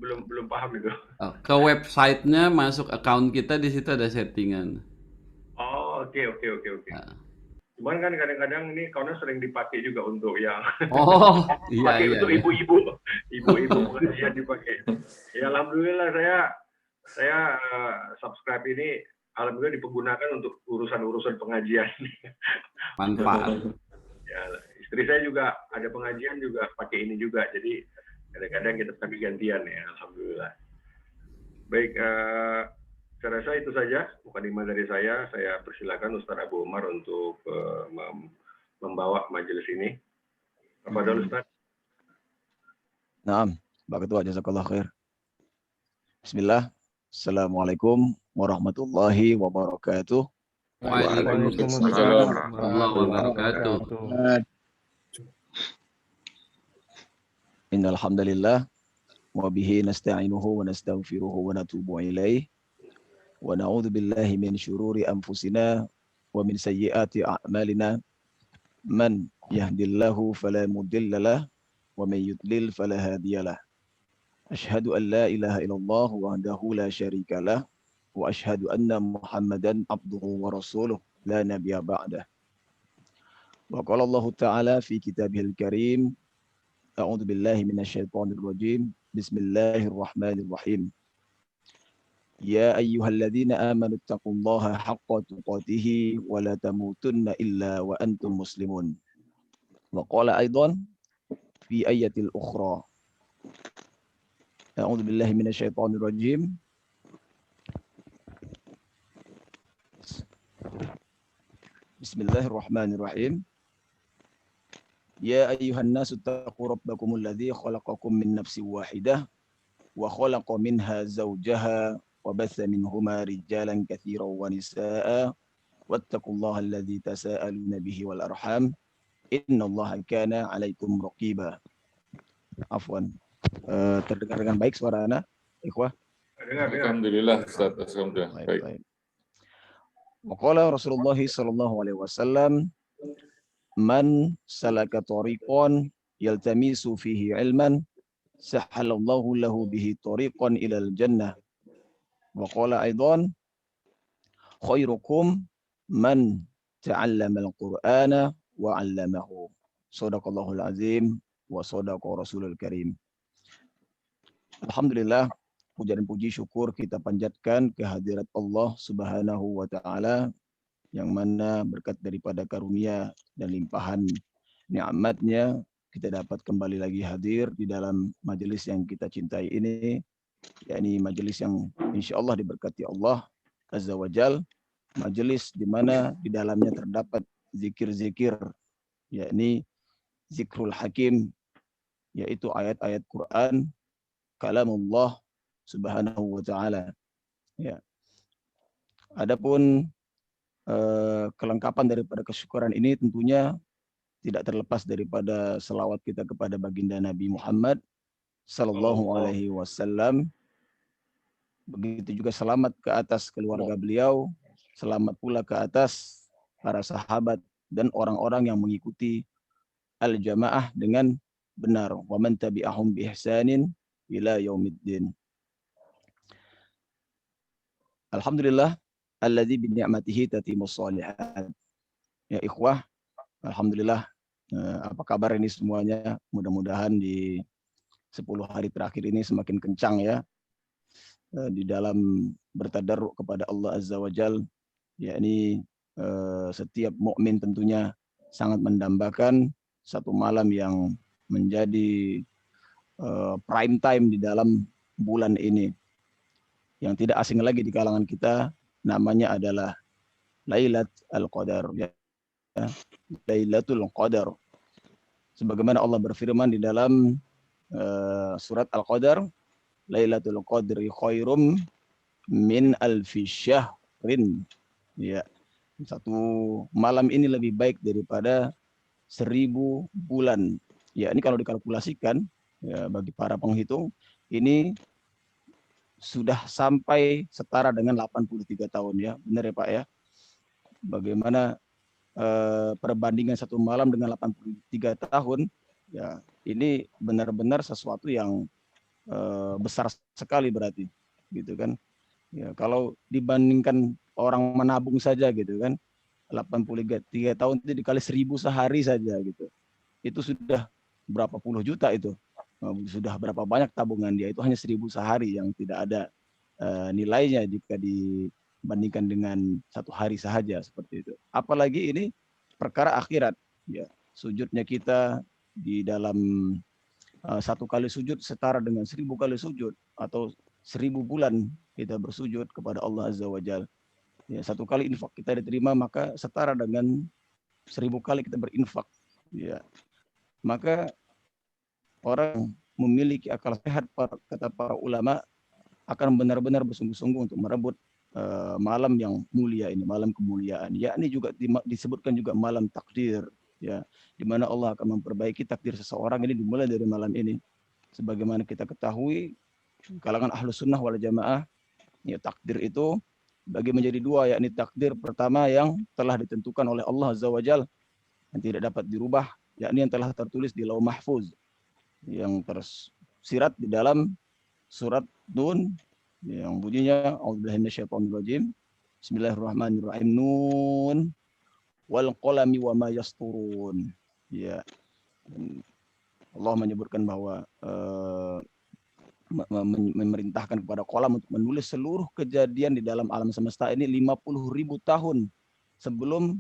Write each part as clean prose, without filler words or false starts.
belum paham itu. Ke websitenya masuk account kita di situ ada settingan. Oh, oke oke oke oke. Nah. Cuman kan kadang-kadang ini account-nya sering dipakai juga untuk yang Oh, iya pakai iya untuk iya. ibu-ibu pengajian dipakai. Ya alhamdulillah saya subscribe ini alhamdulillah dipergunakan untuk urusan-urusan pengajian. Manfaat. Ya, istri saya juga ada pengajian juga pakai ini juga. Jadi kadang-kadang kita kami gantian ya, alhamdulillah. Baik, saya rasa itu saja mukadimah dari saya. Saya persilakan Ustaz Abu Umar untuk membawa majelis ini. Tafadhol Ustaz. Naam, Barakallahu jazakallah khair. Bismillah. Assalamualaikum warahmatullahi wabarakatuh. Waalaikumsalam warahmatullahi wabarakatuh. Innal hamdalillah wa bihi nasta'inuhu wa nastaghfiruhu wa natubu ilaih wa na'udzu billahi min syururi anfusina wa min sayyiati a'malina man yahdihillahu fala mudhillalah wa man yudlil fala hadiyalah. Asyhadu an la ilaha illallah wahdahu la syarikalah wa asyhadu anna Muhammadan abduhu wa rasuluh la nabiyya ba'dah. Wa qala Allah Ta'ala fi kitabihil karim a'udzu billahi minasyaitonir rajim. Bismillahirrahmanirrahim. Ya ayyuhalladzina amanu taqullaha haqqa tuqatih wa la tamutunna illa wa antum muslimun. Wa qala aidan fi ayatil ukhra. A'udzu billahi minasyaitonir rajim. Bismillahirrahmanirrahim. Ya ayyuhan nasu taqu rabbakumul ladzi khalaqakum min nafsin wahidah wa khalaqa minha zawjaha wa batha minhuma rijalan katsiran wa nisaa'a wattaqullaha alladzi tasaaluna bihi wal arham innallaha kana 'alaikum raqiba. Afwan. Terdengar dengan baik suara Ana, ikhwah? Alhamdulillah, Ustaz. Alhamdulillah. Baik. Waqala Rasulullah sallallahu alaihi wasallam, man salaka tariqan yaltamisu fihi ilman sahalallahu lahu bihi tariqan ilal jannah. Wa qala aidan, khairukum man ta'allama al-Qur'ana wa 'allamahu. Shadaqallahul azim wa shadaqa Rasulul Karim. Alhamdulillah, puja dan puji syukur kita panjatkan kehadirat Allah Subhanahu wa taala yang mana berkat daripada karunia dan limpahan nikmatnya kita dapat kembali lagi hadir di dalam majelis yang kita cintai ini, yakni majelis yang insyaallah diberkati Allah Azza wa Jal, majelis di mana di dalamnya terdapat zikir-zikir, yakni zikrul hakim, yaitu ayat-ayat Quran, kalamullah Subhanahu wa taala. Ya. Adapun kelengkapan daripada kesyukuran ini tentunya tidak terlepas daripada selawat kita kepada baginda Nabi Muhammad sallallahu alaihi wasallam. Begitu juga selamat ke atas keluarga beliau, selamat pula ke atas para sahabat dan orang-orang yang mengikuti al-jamaah dengan benar. Wa man tabi'ahum bi ihsanin ila yaumiddin. Alhamdulillah alladzi bi ni'matihi tatimmus shalihat. Ya ikhwah, alhamdulillah, apa kabar ini semuanya? Mudah-mudahan di 10 hari terakhir ini semakin kencang ya di dalam bertadarruk kepada Allah Azza wa Jal, yakni setiap mukmin tentunya sangat mendambakan satu malam yang menjadi prime time di dalam bulan ini. Yang tidak asing lagi di kalangan kita, namanya adalah Lailat Al-Qadar, ya. Lailatul Qadar. Sebagaimana Allah berfirman di dalam surat Al-Qadar, Lailatul Qadri khairum min alfi syahrin. Ya, satu malam ini lebih baik daripada 1000 bulan. Ya, ini kalau dikalkulasikan ya, bagi para penghitung ini sudah sampai setara dengan 83 tahun ya. Benar ya Pak ya? Bagaimana perbandingan satu malam dengan 83 tahun ya, ini benar-benar sesuatu yang besar sekali berarti, gitu kan. Ya, kalau dibandingkan orang menabung saja gitu kan, 83 tahun itu dikali 1000 sehari saja gitu. Itu sudah berapa puluh juta itu. Sudah berapa banyak tabungan dia, itu hanya 1000 sehari yang tidak ada nilainya jika dibandingkan dengan satu hari saja seperti itu. Apalagi ini perkara akhirat, ya. Sujudnya kita di dalam satu kali sujud setara dengan 1000 kali sujud, atau 1000 bulan kita bersujud kepada Allah Azza wa Jalla. Ya, satu kali infak kita diterima maka setara dengan 1000 kali kita berinfak. Ya. Maka orang memiliki akal sehat, kata para ulama, akan benar-benar bersungguh-sungguh untuk merebut malam yang mulia ini, malam kemuliaan. Yakni juga disebutkan juga malam takdir, ya, di mana Allah akan memperbaiki takdir seseorang ini dimulai dari malam ini. Sebagaimana kita ketahui, kalangan ahlus sunnah wal jamaah, ya, takdir itu bagi menjadi dua, yakni takdir pertama yang telah ditentukan oleh Allah Azza wa Jalla, yang tidak dapat dirubah, yakni yang telah tertulis di Lauh Mahfuz, yang tersirat di dalam surat Nun, yang bunyinya A'udzubillahi minasyaitonirrajim, Bismillahirrahmanirrahim, Nun wal qalami wa ma yasturun. Ya, Allah menyebutkan bahwa memerintahkan kepada kolam untuk menulis seluruh kejadian di dalam alam semesta ini 50.000 tahun sebelum,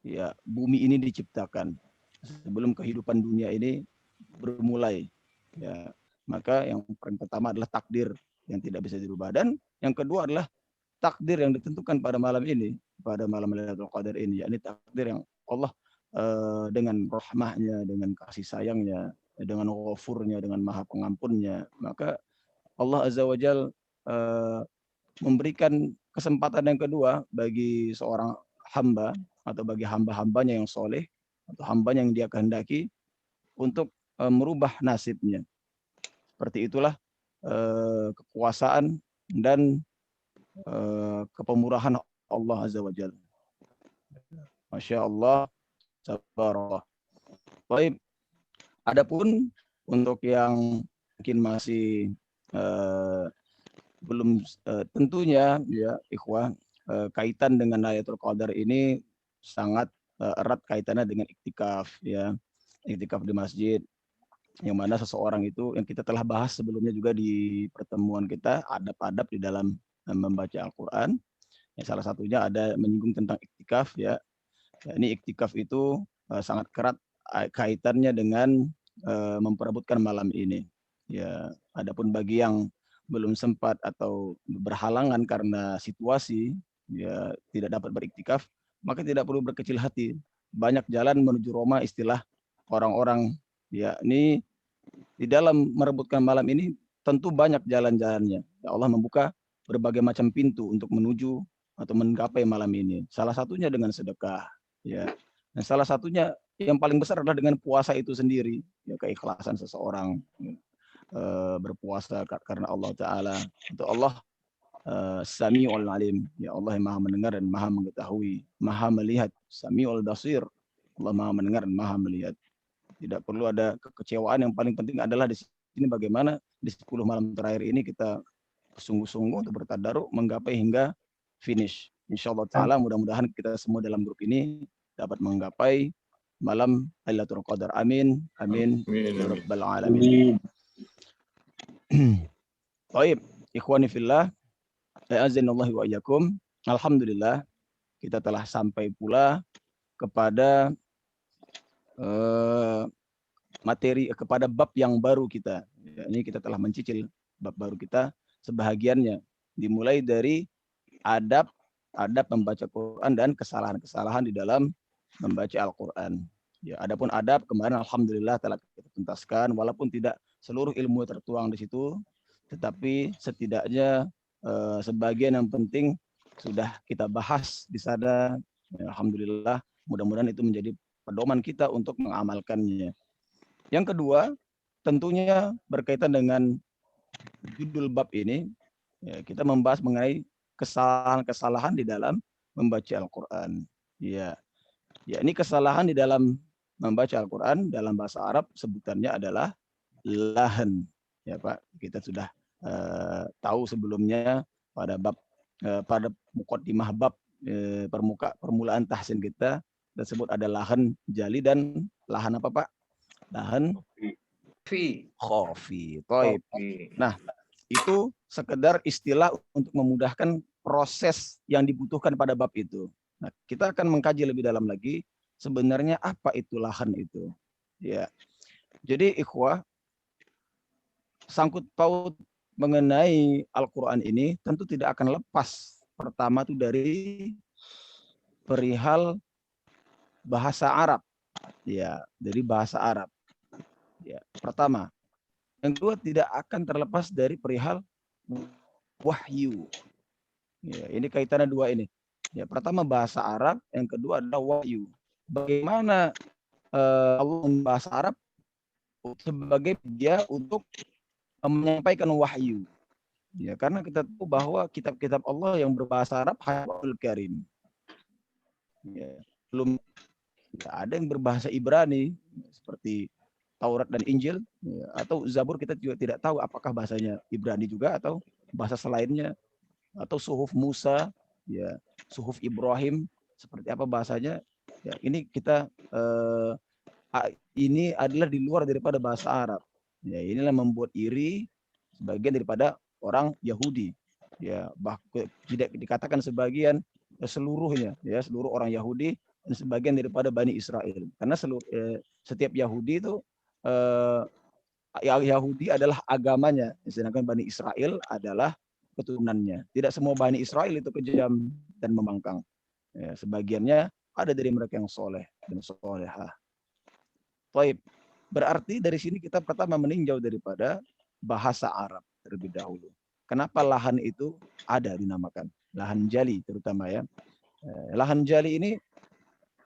ya, bumi ini diciptakan, sebelum kehidupan dunia ini bermulai. Ya, maka yang paling pertama adalah takdir yang tidak bisa dirubah, dan yang kedua adalah takdir yang ditentukan pada malam ini, pada malam Lailatul Qadar ini, yakni takdir yang Allah dengan rahmahnya, dengan kasih sayangnya, dengan ghafurnya, dengan maha pengampunnya, maka Allah Azza wa Jal memberikan kesempatan yang kedua bagi seorang hamba, atau bagi hamba-hambanya yang soleh, atau hambanya yang dia kehendaki, untuk merubah nasibnya. Seperti itulah kekuasaan dan kepemurahan Allah Azza wa Jalla. Masya Allah, sabarallah. Baik, adapun untuk yang mungkin masih belum, tentunya, ya ikhwah, kaitan dengan Lailatul Qadar ini sangat erat kaitannya dengan iktikaf, ya, iktikaf di masjid, yang mana seseorang itu, yang kita telah bahas sebelumnya juga di pertemuan kita, adab-adab di dalam membaca Al-Quran. Ya, salah satunya ada menyinggung tentang iktikaf, ya. Ini iktikaf itu sangat erat kaitannya dengan memperebutkan malam ini. Ya, adapun bagi yang belum sempat atau berhalangan karena situasi, ya, tidak dapat beriktikaf, maka tidak perlu berkecil hati. Banyak jalan menuju Roma, istilah orang-orang. Ya, ini di dalam merebutkan malam ini tentu banyak jalan-jalannya. Ya, Allah membuka berbagai macam pintu untuk menuju atau menggapai malam ini. Salah satunya dengan sedekah, ya. Dan salah satunya yang paling besar adalah dengan puasa itu sendiri, ya, keikhlasan seseorang berpuasa karena Allah Ta'ala. Untuk Allah Sami'ul Alim, ya, Allah yang maha mendengar dan maha mengetahui, maha melihat. Sami'ul Basir, Allah maha mendengar dan maha melihat. Tidak perlu ada kekecewaan, yang paling penting adalah di sini bagaimana di 10 malam terakhir ini kita sungguh-sungguh untuk bertadaruk menggapai hingga finish. Insyaallah Ta'ala, mudah-mudahan kita semua dalam grup ini dapat menggapai malam Lailatul Qadar. Amin. Amin. Ya Rabbal Alamin. Baik, ikhwani fillah, a'azzanallahu wa iyyakum. Alhamdulillah, kita telah sampai pula kepada materi, kepada bab yang baru kita. Ya, ini kita telah mencicil bab baru kita sebahagiannya, dimulai dari adab membaca Quran dan kesalahan-kesalahan di dalam membaca Al-Quran. Ya, adapun adab kemarin alhamdulillah telah kita tuntaskan, walaupun tidak seluruh ilmu tertuang di situ, tetapi setidaknya sebagian yang penting sudah kita bahas di sana. Ya, alhamdulillah, mudah-mudahan itu menjadi pedoman kita untuk mengamalkannya. Yang kedua, tentunya berkaitan dengan judul bab ini, ya, kita membahas mengenai kesalahan-kesalahan di dalam membaca Al-Quran. Ya, ini kesalahan di dalam membaca Al-Quran dalam bahasa Arab sebutannya adalah lahan. ya Pak, kita sudah tahu sebelumnya pada bab pada muqaddimah bab permulaan tahsin kita tersebut ada lahan jali dan lahan apa Pak? Lahan khafi. Taib. Nah, itu sekedar istilah untuk memudahkan proses yang dibutuhkan pada bab itu. Nah, kita akan mengkaji lebih dalam lagi sebenarnya apa itu lahan itu. Ya. Jadi ikhwah, sangkut paut mengenai Al-Qur'an ini tentu tidak akan lepas pertama itu dari perihal bahasa Arab. Ya, dari bahasa Arab. Ya, pertama. Yang kedua tidak akan terlepas dari perihal wahyu. Ya, ini kaitannya dua ini. Ya, pertama bahasa Arab, yang kedua adalah wahyu. Bagaimana Allah bahasa Arab sebagai dia untuk menyampaikan wahyu. Ya, karena kita tahu bahwa kitab-kitab Allah yang berbahasa Arab Al Karim. Ya, belum ada yang berbahasa Ibrani seperti Taurat dan Injil, ya, atau Zabur kita juga tidak tahu apakah bahasanya Ibrani juga atau bahasa selainnya, atau Suhuf Musa, ya, Suhuf Ibrahim seperti apa bahasanya. Ya, ini kita ini adalah di luar daripada bahasa Arab. Ya, inilah membuat iri sebagian daripada orang Yahudi. Ya, tidak dikatakan sebagian, seluruhnya, ya, seluruh orang Yahudi dan sebagian daripada Bani Israel. Karena setiap Yahudi itu Yahudi adalah agamanya, sedangkan Bani Israel adalah keturunannya. Tidak semua Bani Israel itu kejam dan membangkang. Ya, sebagiannya ada dari mereka yang soleh dan solehah. Baik, berarti dari sini kita pertama meninjau daripada bahasa Arab terlebih dahulu. Kenapa lahan itu ada dinamakan lahan jali terutama ya. Lahan jali ini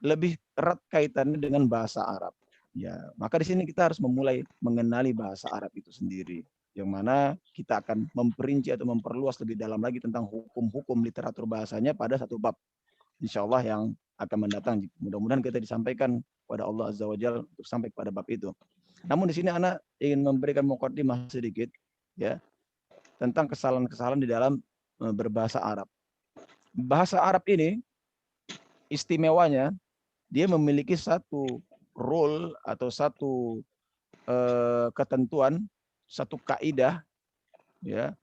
lebih erat kaitannya dengan bahasa Arab. Ya, maka di sini kita harus memulai mengenali bahasa Arab itu sendiri, yang mana kita akan memperinci atau memperluas lebih dalam lagi tentang hukum-hukum literatur bahasanya pada satu bab, insya Allah yang akan mendatang. Mudah-mudahan kita disampaikan kepada Allah Azza wa Jalla untuk sampai pada bab itu. Namun di sini Ana ingin memberikan muqaddimah sedikit, ya, tentang kesalahan-kesalahan di dalam berbahasa Arab. Bahasa Arab ini istimewanya dia memiliki satu rule atau satu ketentuan, satu kaidah, ya,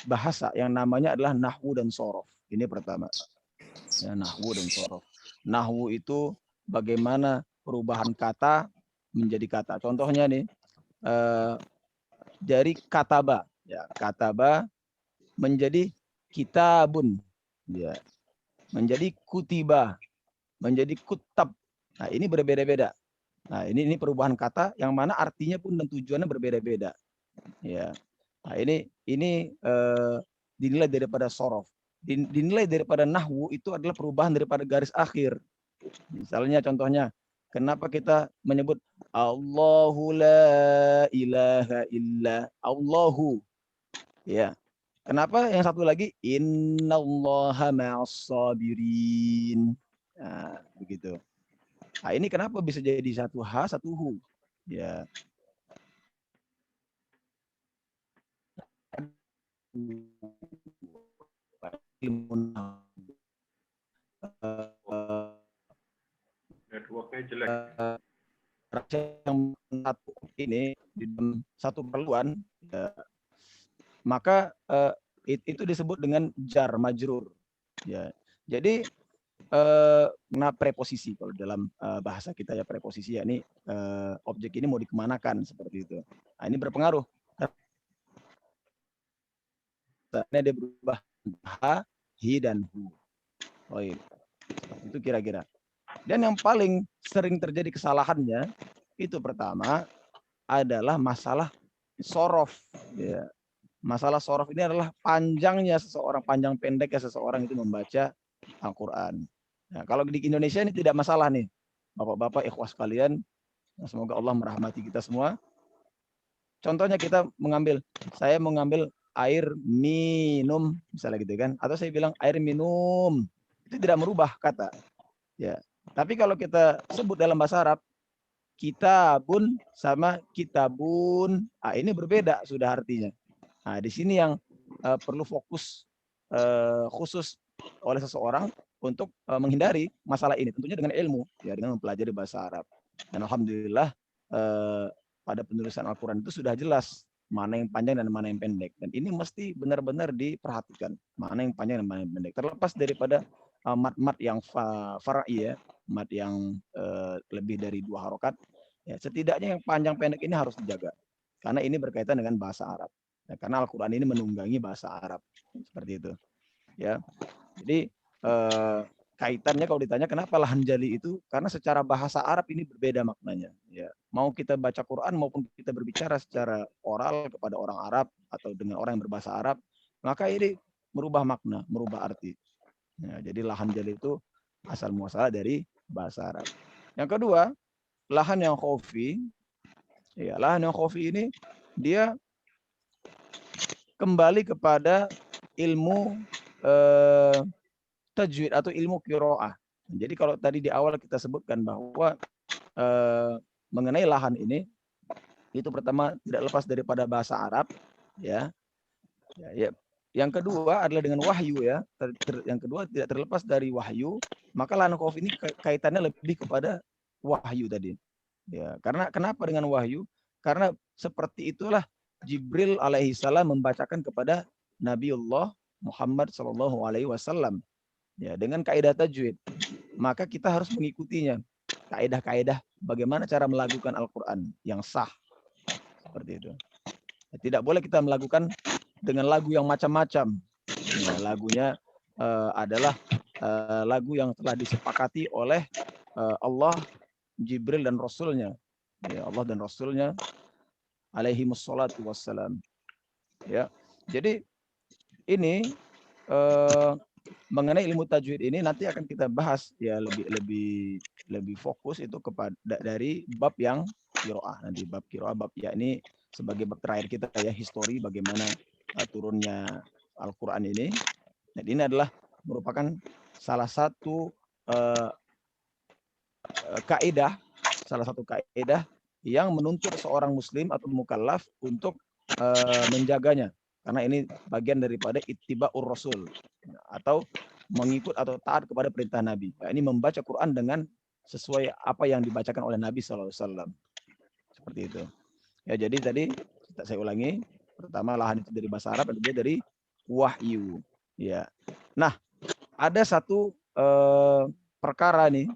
bahasa yang namanya adalah nahwu dan sorof. Ini pertama, ya, nahwu dan sorof. Nahwu itu bagaimana perubahan kata menjadi kata. Contohnya nih, dari kataba, ya, kataba menjadi kitabun, ya, menjadi kutiba, menjadi kutab. Nah, ini berbeda-beda. Nah, ini perubahan kata yang mana artinya pun dan tujuannya berbeda-beda. Ya. Nah, ini dinilai daripada sorof. Dinilai daripada nahwu itu adalah perubahan daripada garis akhir. Misalnya contohnya, kenapa kita menyebut Allahu la ilaha illa Allahu? Ya. Kenapa yang satu lagi innallaha ma'as sabirin? Nah, begitu. Nah, ini kenapa bisa jadi satu H, satu hu? Ya. Networknya jelek. Yang satu ini di dalam satu perluan, ya, maka itu disebut dengan jar majrur. Ya. Jadi nah, preposisi kalau dalam bahasa kita ya preposisi, ya, ini objek ini mau dikemanakan seperti itu. Nah, ini berpengaruh. Karena dia berubah ha, hi dan hu. Oh, iya. Itu kira-kira. Dan yang paling sering terjadi kesalahannya itu pertama adalah masalah sorof. Ya. Masalah sorof ini adalah panjangnya seseorang, panjang pendeknya seseorang itu membaca Al-Quran. Nah, kalau di Indonesia ini tidak masalah nih, bapak-bapak ikhwas kalian, semoga Allah merahmati kita semua. Contohnya saya mengambil air minum, misalnya gitu kan, atau saya bilang air minum, itu tidak merubah kata. Ya, tapi kalau kita sebut dalam bahasa Arab, kitabun sama kitabun. Ini berbeda sudah artinya. Di sini yang perlu fokus khusus oleh seseorang untuk menghindari masalah ini. Tentunya dengan ilmu, ya, dengan mempelajari bahasa Arab. Dan alhamdulillah pada penulisan Al-Quran itu sudah jelas mana yang panjang dan mana yang pendek. Dan ini mesti benar-benar diperhatikan. Mana yang panjang dan mana yang pendek. Terlepas daripada mat-mat yang far'i, ya, mat yang lebih dari 2 harokat, ya, setidaknya yang panjang pendek ini harus dijaga. Karena ini berkaitan dengan bahasa Arab. Ya, karena Al-Quran ini menunggangi bahasa Arab. Seperti itu. Ya. Jadi kaitannya kalau ditanya kenapa lahan jali itu, karena secara bahasa Arab ini berbeda maknanya. Ya. Mau kita baca Quran maupun kita berbicara secara oral kepada orang Arab atau dengan orang yang berbahasa Arab, maka ini merubah makna, merubah arti. Ya, jadi lahan jali itu asal muasal dari bahasa Arab. Yang kedua, lahan yang khofi. Ya, lahan yang khofi ini dia kembali kepada ilmu tajwid atau ilmu qiraah. Jadi kalau tadi di awal kita sebutkan bahwa mengenai lahan ini itu pertama tidak lepas daripada bahasa Arab, ya. Ya. Yang kedua adalah dengan wahyu, ya. Yang kedua tidak terlepas dari wahyu, maka lahan khofi ini kaitannya lebih kepada wahyu tadi. Ya, karena kenapa dengan wahyu? Karena seperti itulah Jibril alaihissalam membacakan kepada Nabiullah Muhammad sallallahu alaihi wasallam, ya, dengan kaidah tajwid. Maka kita harus mengikutinya. Kaidah-kaidah bagaimana cara melakukan Al-Qur'an yang sah. Seperti itu. Tidak boleh kita melakukan dengan lagu yang macam-macam. Ya, lagunya adalah lagu yang telah disepakati oleh Allah, Jibril dan Rasulnya. Ya, Allah dan Rasulnya alaihi wassalatu wassalam. Ya. Jadi ini mengenai ilmu tajwid ini nanti akan kita bahas, ya, lebih fokus itu kepada dari bab yang qiraah. Nanti bab qiraah, bab ya ini sebagai bab terakhir kita, ya, histori bagaimana turunnya Al-Qur'an ini. Dan ini adalah merupakan salah satu kaidah yang menuntut seorang muslim atau mukallaf untuk menjaganya. Karena ini bagian daripada ittiba'ur rasul, atau mengikut atau taat kepada perintah Nabi. Ya, ini membaca Quran dengan sesuai apa yang dibacakan oleh Nabi SAW. Seperti itu. Ya, jadi tadi saya ulangi, pertama lahan itu dari bahasa Arab, kedua dari wahyu. Ya. Nah, ada satu perkara nih,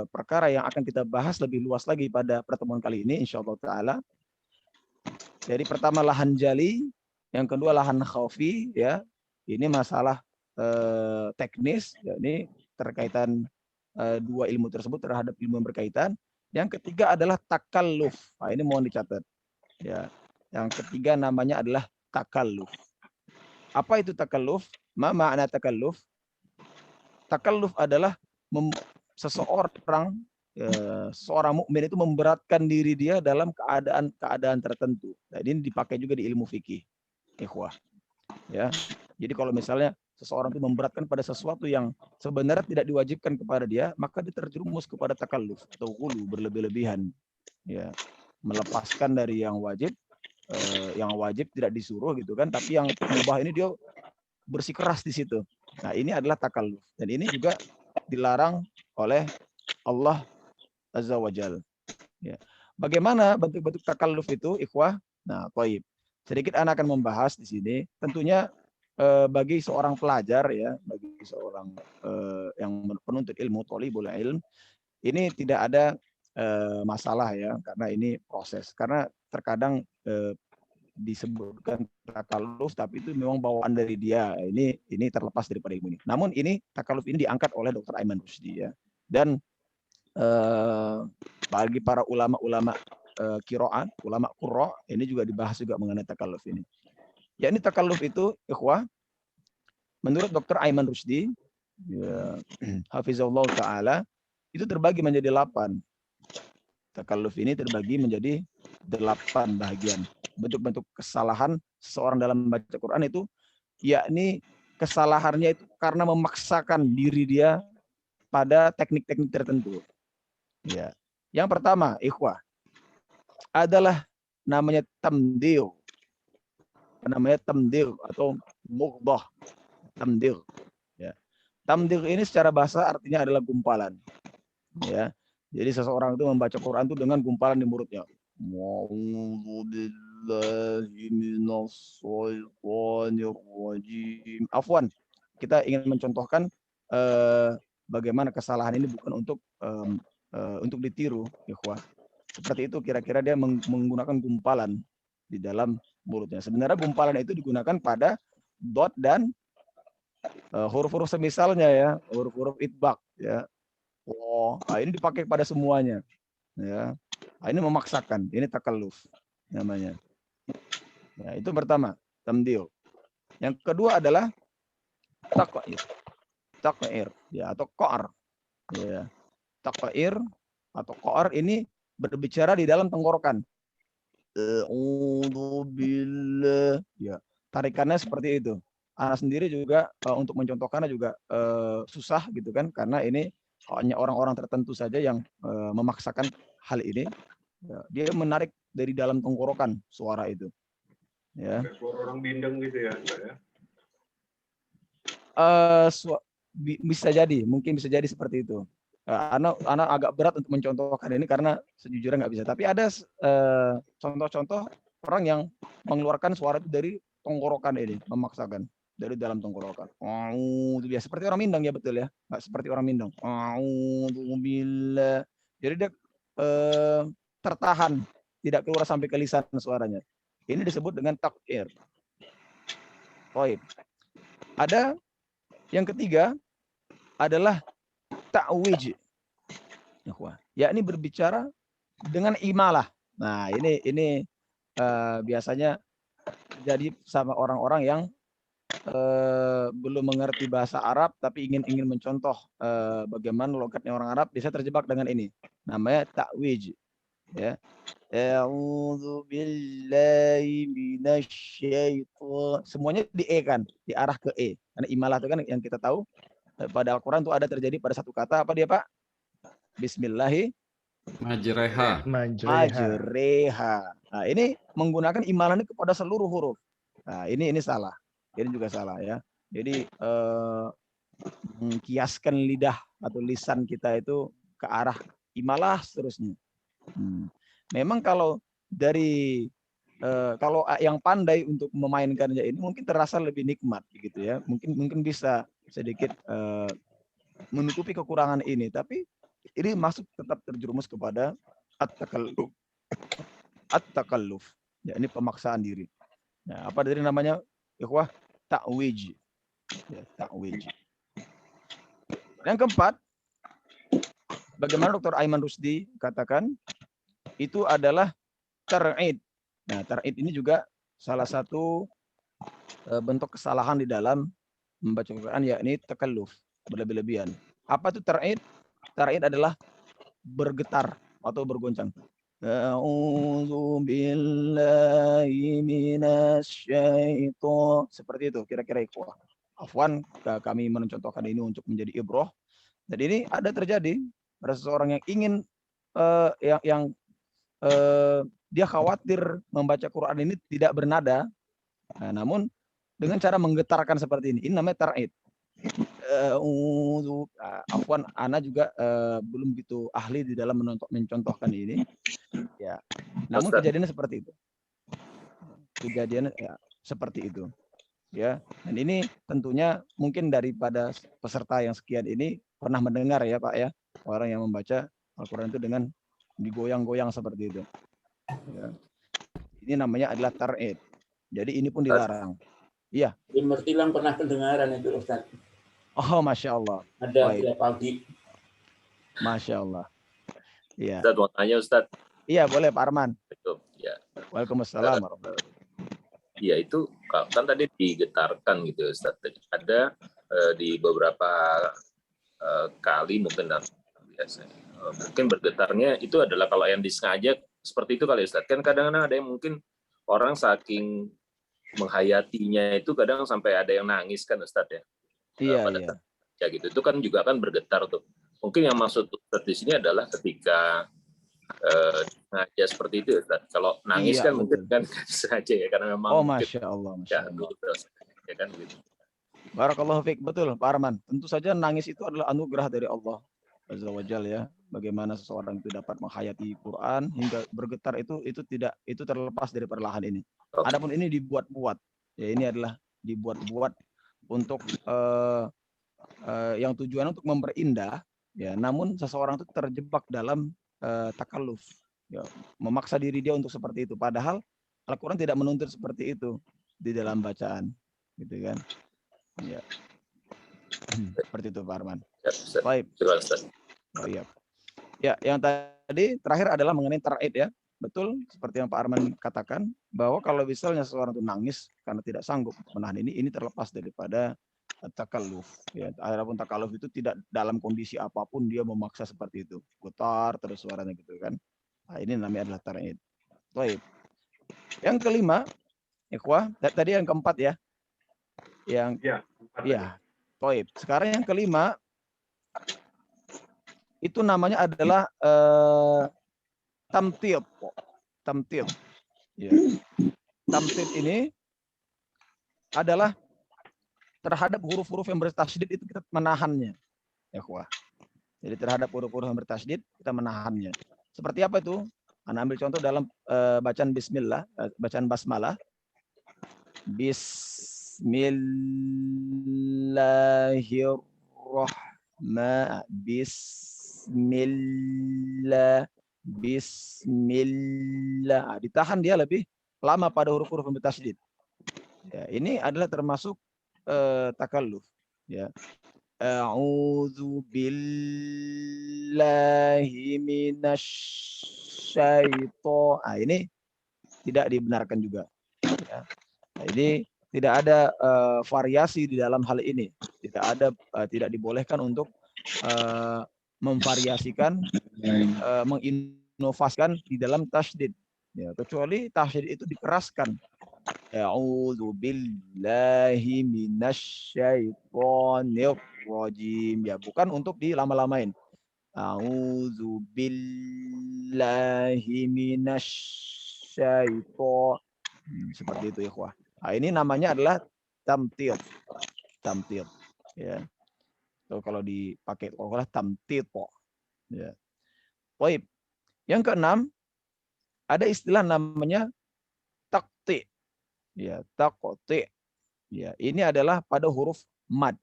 perkara yang akan kita bahas lebih luas lagi pada pertemuan kali ini, insyaallah taala. Jadi pertama lahan jali, yang kedua lahan khafi, ya. Ini masalah teknis, ya, ini terkaitan dua ilmu tersebut terhadap ilmu yang berkaitan. Yang ketiga adalah takalluf. Nah, ini mohon dicatat. Ya. Yang ketiga namanya adalah takalluf. Apa itu takalluf? Ma makna takalluf? Takalluf adalah seorang mukmin itu memberatkan diri dia dalam keadaan tertentu. Nah, ini dipakai juga di ilmu fikih, ikhwah. Ya, jadi kalau misalnya seseorang itu memberatkan pada sesuatu yang sebenarnya tidak diwajibkan kepada dia, maka dia terjerumus kepada takalluf atau ghulu, berlebih-lebihan. Ya, melepaskan dari yang wajib tidak disuruh gitu kan, tapi yang mubah ini dia bersikeras di situ. Nah, ini adalah takalluf, dan ini juga dilarang oleh Allah Azza wa Jal. Ya. Bagaimana bentuk-bentuk takalluf itu, ikhwah? Nah, baik. Sedikit anak akan membahas di sini. Tentunya bagi seorang pelajar, ya, bagi seorang yang penuntut ilmu, thalibul ilm, ini tidak ada masalah, ya, karena ini proses. Karena terkadang disebutkan takalluf, tapi itu memang bawaan dari dia. Ini terlepas daripada ilmu ini. Namun ini takalluf ini diangkat oleh Dr. Aiman Rusdi, ya. Dan bagi para ulama-ulama qiraat, ulama qurra, ini juga dibahas juga mengenai takalluf ini. Ya, ini takalluf itu, ikhwah, menurut Dr. Aiman Rusdi, ya, hafizahullah taala, itu terbagi menjadi 8. Takalluf ini terbagi menjadi 8 bagian. Bentuk-bentuk kesalahan seseorang dalam membaca Quran itu, yakni kesalahannya itu karena memaksakan diri dia pada teknik-teknik tertentu. Ya, Yang pertama, ikhwah, adalah namanya tamdil. Namanya tamdil atau mughdah. Tamdil. Ya. Tamdil ini secara bahasa artinya adalah gumpalan. Ya. Jadi seseorang itu membaca Quran itu dengan gumpalan di mulutnya. Afwan, kita ingin mencontohkan bagaimana kesalahan ini bukan untuk ditiru, ikhwah. Seperti itu kira-kira dia menggunakan gumpalan di dalam mulutnya. Sebenarnya gumpalan itu digunakan pada dot dan huruf-huruf semisalnya ya, huruf-huruf itbaq ya. Nah ini dipakai pada semuanya. Ya. Nah, ini memaksakan, ini takalluf namanya. Ya, itu pertama, tamdil. Yang kedua adalah taqir. Taqir ya atau qa'ar. Ya. Taqir atau qa'ar ini berbicara di dalam tenggorokan. Billah. Ya, tarikannya seperti itu. Anak sendiri juga untuk mencontohkannya juga susah gitu kan, karena ini hanya orang-orang tertentu saja yang memaksakan hal ini. Ya, dia menarik dari dalam tenggorokan suara itu. Ya. Suara orang bindeng gitu ya, ya? Bisa jadi, mungkin bisa jadi seperti itu. Anak agak berat untuk mencontohkan ini karena sejujurnya nggak bisa. Tapi ada contoh-contoh orang yang mengeluarkan suara itu dari tenggorokan ini, memaksakan dari dalam tenggorokan. Itu biasa seperti orang Minang ya, betul ya? Nggak seperti orang Minang. Billah. Jadi dia tertahan, tidak keluar sampai ke lisan suaranya. Ini disebut dengan taqir. Baik. Ada yang ketiga adalah ta'wij. Yakni berbicara dengan imalah. Nah, ini biasanya jadi sama orang-orang yang belum mengerti bahasa Arab tapi ingin mencontoh bagaimana logatnya orang Arab, bisa terjebak dengan ini. Namanya ta'wij. Ya. A'udzu billahi minasyaitonir. Semuanya di E kan, diarah ke E. Karena imalah itu kan yang kita tahu pada Al-Qur'an itu ada terjadi pada satu kata, apa dia, Pak? Bismillahi Majreha. Majreha. Nah, ini menggunakan imalah ini kepada seluruh huruf. Nah, ini salah. Ini juga salah ya. Jadi kiaskan lidah atau lisan kita itu ke arah imalah seterusnya. Memang kalau dari kalau yang pandai untuk memainkannya ini mungkin terasa lebih nikmat gitu ya. Mungkin bisa sedikit menutupi kekurangan ini, tapi ini masuk tetap terjerumus kepada at-takalluf. Ya, ini pemaksaan diri. Nah, apa dari namanya? Ikhwah, ta'wij. Ya, ta'wij. Yang keempat, bagaimana Dr. Aiman Rusdi katakan, itu adalah tar'id. Nah, tar'id ini juga salah satu bentuk kesalahan di dalam membaca Quran, yakni takalluf, berlebih-lebihan. Apa itu tar'id? Tar'id adalah bergetar atau bergoncang. A'udzu billahi minasyaitonir. Seperti itu kira-kira ikhwah. Afwan, kami mencontohkan ini untuk menjadi ibrah. Jadi ini ada terjadi pada seseorang yang ingin dia khawatir membaca Quran ini tidak bernada. Nah, namun dengan cara menggetarkan seperti ini namanya tar'id. Afwan, ana juga belum begitu ahli di dalam mencontohkan ini. Ya. Namun kejadiannya seperti itu. Kejadiannya ya, seperti itu. Ya. Dan ini tentunya mungkin daripada peserta yang sekian ini pernah mendengar ya, Pak ya, orang yang membaca Al-Qur'an itu dengan digoyang-goyang seperti itu. Ya. Ini namanya adalah tar'id. Jadi ini pun dilarang. Iya. Di Mertilang pernah kedengaran itu, Ustaz. Oh, Masya Allah. Ada tiap pagi. Masya Allah. Iya. Ustaz mau tanya, Ustaz. Iya, boleh Pak Arman. Ya. Waalaikumsalam. Iya, itu kan tadi digetarkan gitu, Ustaz. Ada di beberapa kali mungkin biasanya. Mungkin bergetarnya itu adalah kalau yang disengaja seperti itu kali, Ustaz. Kan kadang-kadang ada yang mungkin orang saking menghayatinya itu kadang sampai ada yang nangis kan, Ustaz ya. Iya. Ya gitu. Itu kan juga kan bergetar tuh. Mungkin yang maksud Ustaz di sini adalah ketika sengaja seperti itu ya Ustaz. Kalau nangis Iya, kan mungkin betul. kan sengaja ya karena memang Oh, mungkin Masya Allah, Masya ya Allah. gitu ya kan gitu. Barakallahu fiik, betul Pak Arman. Tentu saja nangis itu adalah anugerah dari Allah Azza wa Jalla ya. Bagaimana seseorang itu dapat menghayati Quran hingga bergetar itu terlepas dari perlahan ini. Adapun ini dibuat-buat. Ya, ini adalah dibuat-buat untuk yang tujuan untuk memperindah ya, namun seseorang itu terjebak dalam takalluf. Ya, memaksa diri dia untuk seperti itu, padahal Al-Qur'an tidak menuntut seperti itu di dalam bacaan, gitu kan. Ya. Seperti itu Pak Arman. Baik. Oh, iya. Ya, yang tadi terakhir adalah mengenai taraid ya. Betul seperti yang Pak Arman katakan bahwa kalau misalnya seseorang itu nangis karena tidak sanggup menahan ini terlepas daripada takalluf. Ya, adapun takalluf itu tidak dalam kondisi apapun dia memaksa seperti itu. Getar terus suaranya gitu kan. Nah, ini namanya adalah taraid. Baik. Yang kelima, ikhwah, tadi yang keempat ya. Yang ya. Baik. Sekarang yang kelima itu namanya adalah tamthil. Tamthil. Ya. Tamthil ini adalah terhadap huruf-huruf yang bertasydid itu kita menahannya. Ya, ikhwah. Jadi terhadap huruf-huruf yang bertasydid kita menahannya. Seperti apa itu? Anda ambil contoh dalam bacaan bismillah, bacaan basmalah. Bismillah. Ditahan dia lebih lama pada huruf-huruf yang bertasydid. Ya, ini adalah termasuk takalluf. Ya. A'udzu billahi minasyaitonir. Ini tidak dibenarkan juga. Ya. Nah, ini tidak ada variasi di dalam hal ini. Tidak dibolehkan untuk memvariasikan, menginovasikan di dalam tasydid. Ya, kecuali tasydid itu dikeraskan. A'udzu billahi minasyaitonir rajim. Ya, bukan untuk dilama-lamain. A'udzu billahi minasyaitonir. Seperti itu, ikhwah. Nah, ini namanya adalah tamthil. Tamthil. Ya. So, kalau dipakai tamthil. Ya. Baik. Yang keenam, ada istilah namanya taqti. Ya, taqti. Ya, ini adalah pada huruf mad.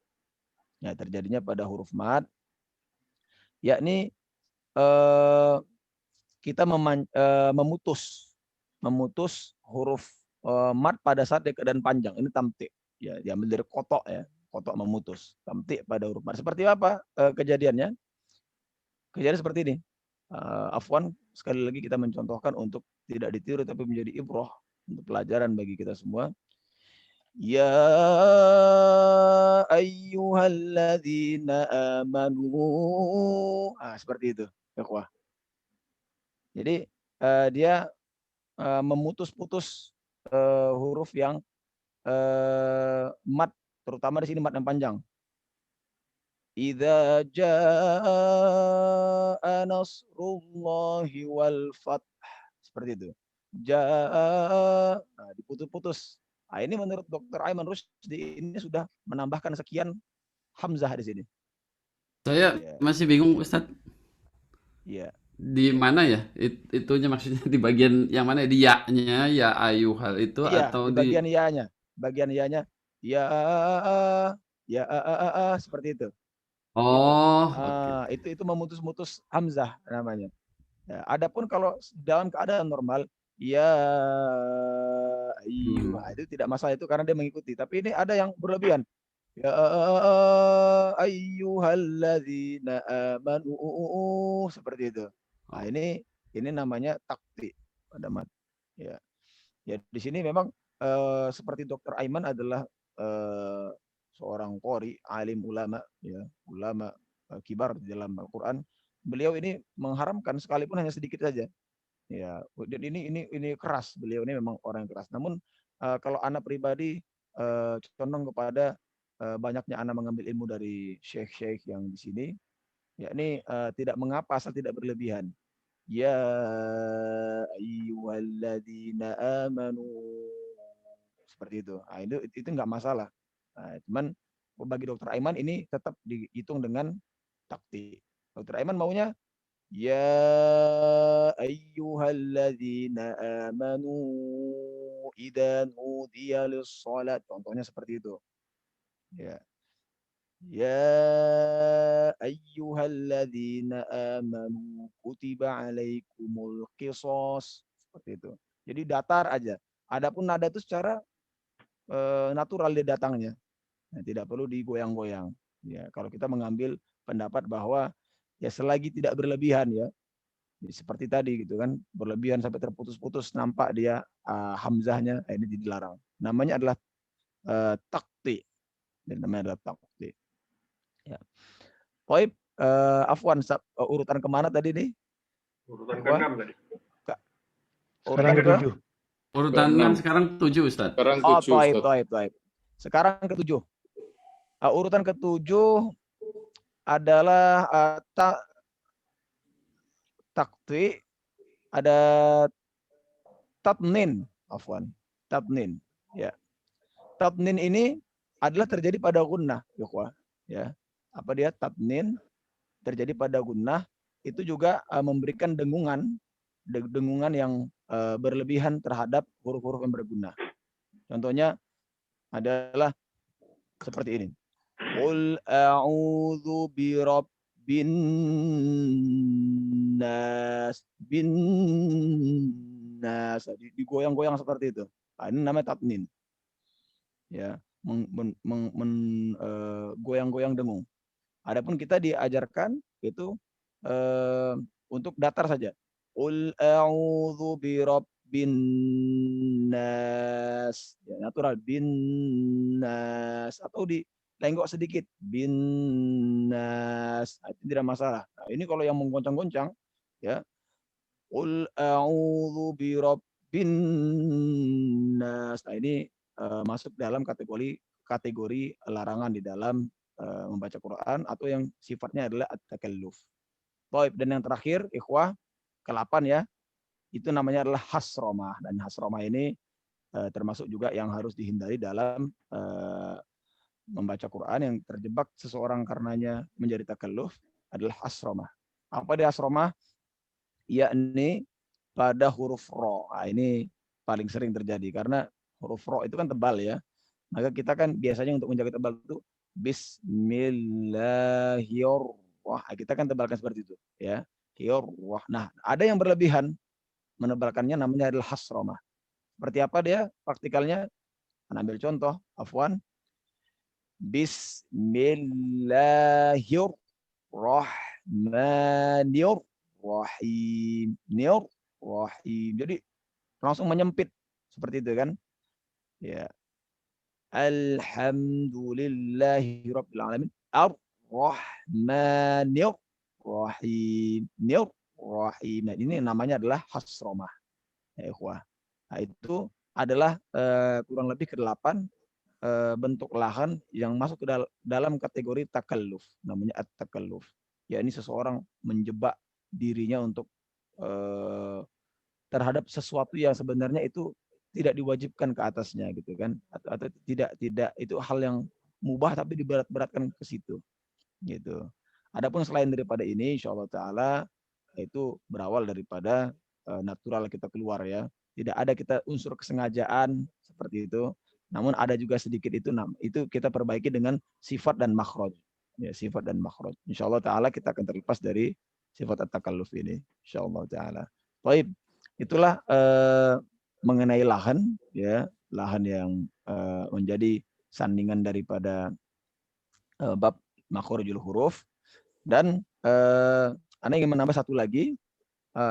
Ya, terjadinya pada huruf mad. Yakni kita memutus huruf mad pada saat dia keadaan panjang. Ini tamti. Ya, diambil dari kotok ya. Kotok memutus. Tamti pada huruf mad. Seperti apa kejadiannya? Kejadian seperti ini. Afwan, sekali lagi kita mencontohkan untuk tidak ditiru tapi menjadi ibrah, untuk pelajaran bagi kita semua. Ya ayyuhalladzina amanu. Seperti itu. Ikhwah. Jadi dia memutus-putus huruf yang mad, terutama di sini mad yang panjang. Idza jaa nasrullahi wal fath. Seperti itu. Diputus-putus. Ini menurut Dr. Aiman Rusdi ini sudah menambahkan sekian hamzah di sini. Saya masih bingung Ustadz. Iya. Di mana ya? Itunya maksudnya di bagian yang mana? Di ya-nya, ya ayuhal itu atau di bagian ya-nya. Bagian ya-nya. Ya seperti itu. Oh, itu memutus-mutus hamzah namanya. Ya, adapun kalau dalam keadaan normal, ya itu tidak masalah itu karena dia mengikuti. Tapi ini ada yang berlebihan. Ya ayyuhalladzina amanu, seperti itu. Nah, ini namanya takti pada mat. Ya. Ya, di sini memang seperti Dr. Aiman adalah seorang qori, alim ulama, ya, ulama kibar di dalam Al-Qur'an. Beliau ini mengharamkan sekalipun hanya sedikit saja. Ya, dan ini keras. Beliau ini memang orang yang keras. Namun kalau anak pribadi condong kepada banyaknya anak mengambil ilmu dari syekh-syekh yang di sini, yakni tidak mengapa asal tidak berlebihan. Ya ayyuhalladzina amanu. Seperti itu. Nah, itu nggak masalah. Nah, cuman bagi Dokter Aiman ini tetap dihitung dengan takti. Dokter Aiman maunya ya ayyuhalladzina amanu idza nudiya lis-shalat. Contohnya seperti itu. Ya. Ya ayyuhalladzina amanu kutiba alaikumul qisas. Seperti itu. Jadi datar aja. Adapun nada itu secara natural dia datangnya. Nah, tidak perlu digoyang-goyang. Ya, kalau kita mengambil pendapat bahwa ya selagi tidak berlebihan ya, seperti tadi gitu kan, berlebihan sampai terputus-putus nampak dia hamzahnya ini dilarang. Namanya adalah takti. Dan namanya adalah takti. Ya. Poin Afwan urutan kemana tadi nih? Urutan ke-6 tadi. Urutan ke-7. Urutan 6 sekarang 7 Ustaz. Sekarang 7 Taib. Sekarang ke-7. Urutan ke-7 adalah takti, ada tatnin, afwan. Tatnin, ya. Tatnin ini adalah terjadi pada gunnah, ya. Apa dia tatnin terjadi pada gunnah itu juga memberikan dengungan yang berlebihan terhadap huruf-huruf yang bergunnah. Contohnya adalah seperti ini. Qul a'udzu birabbin nas digoyang-goyang seperti itu. Nah, ini namanya tatnin. Ya, goyang-goyang dengung. Adapun kita diajarkan itu untuk datar saja. Qul a'udzu birabbin nas. Ya, natural bin nas atau dilenggok sedikit bin nas. Nah, itu tidak masalah. Nah, ini kalau yang menggoncang-goncang ya. Qul a'udzu birabbin nas. Nah, ini masuk dalam kategori larangan di dalam membaca Quran atau yang sifatnya adalah at-takalluf. Baik, dan yang terakhir ikhwah ke-8 ya. Itu namanya adalah hasromah, dan hasromah ini termasuk juga yang harus dihindari dalam membaca Quran. Yang terjebak seseorang karenanya menjadi takalluf adalah hasromah. Apa dia hasromah? Yakni pada huruf ro. Nah, ini paling sering terjadi karena huruf ro itu kan tebal ya. Maka kita kan biasanya untuk menjaga tebal itu Bismillahirrahmanirrahim. Kita kan tebalkan seperti itu ya. Nah, ada yang berlebihan menebalkannya, namanya adalah hasromah. Seperti apa dia praktikalnya? Ambil contoh, afwan. Bismillahirrahmanirrahim. Jadi langsung menyempit seperti itu kan? Ya. Alhamdulillahirabbil alamin. Ar-Rahmanir-Rahim. Nah, ini namanya adalah hasromah. Ya, ikhwah. Nah, itu adalah kurang lebih ke-8 bentuk lahan yang masuk ke dalam kategori takalluf, namanya at-takalluf. Ya, ini seseorang menjebak dirinya untuk terhadap sesuatu yang sebenarnya itu tidak diwajibkan ke atasnya gitu kan, atau tidak itu hal yang mubah tapi diberat-beratkan ke situ gitu. Adapun selain daripada ini insyaallah taala itu berawal daripada natural kita keluar ya. Tidak ada kita unsur kesengajaan seperti itu. Namun ada juga sedikit itu kita perbaiki dengan sifat dan makhraj. Ya, sifat dan makhraj. Insyaallah taala kita akan terlepas dari sifat at-takalluf ini insyaallah taala. Baik, itulah mengenai lahan ya, lahan yang menjadi sandingan daripada bab makhrajul huruf. Dan Ana ingin menambah satu lagi,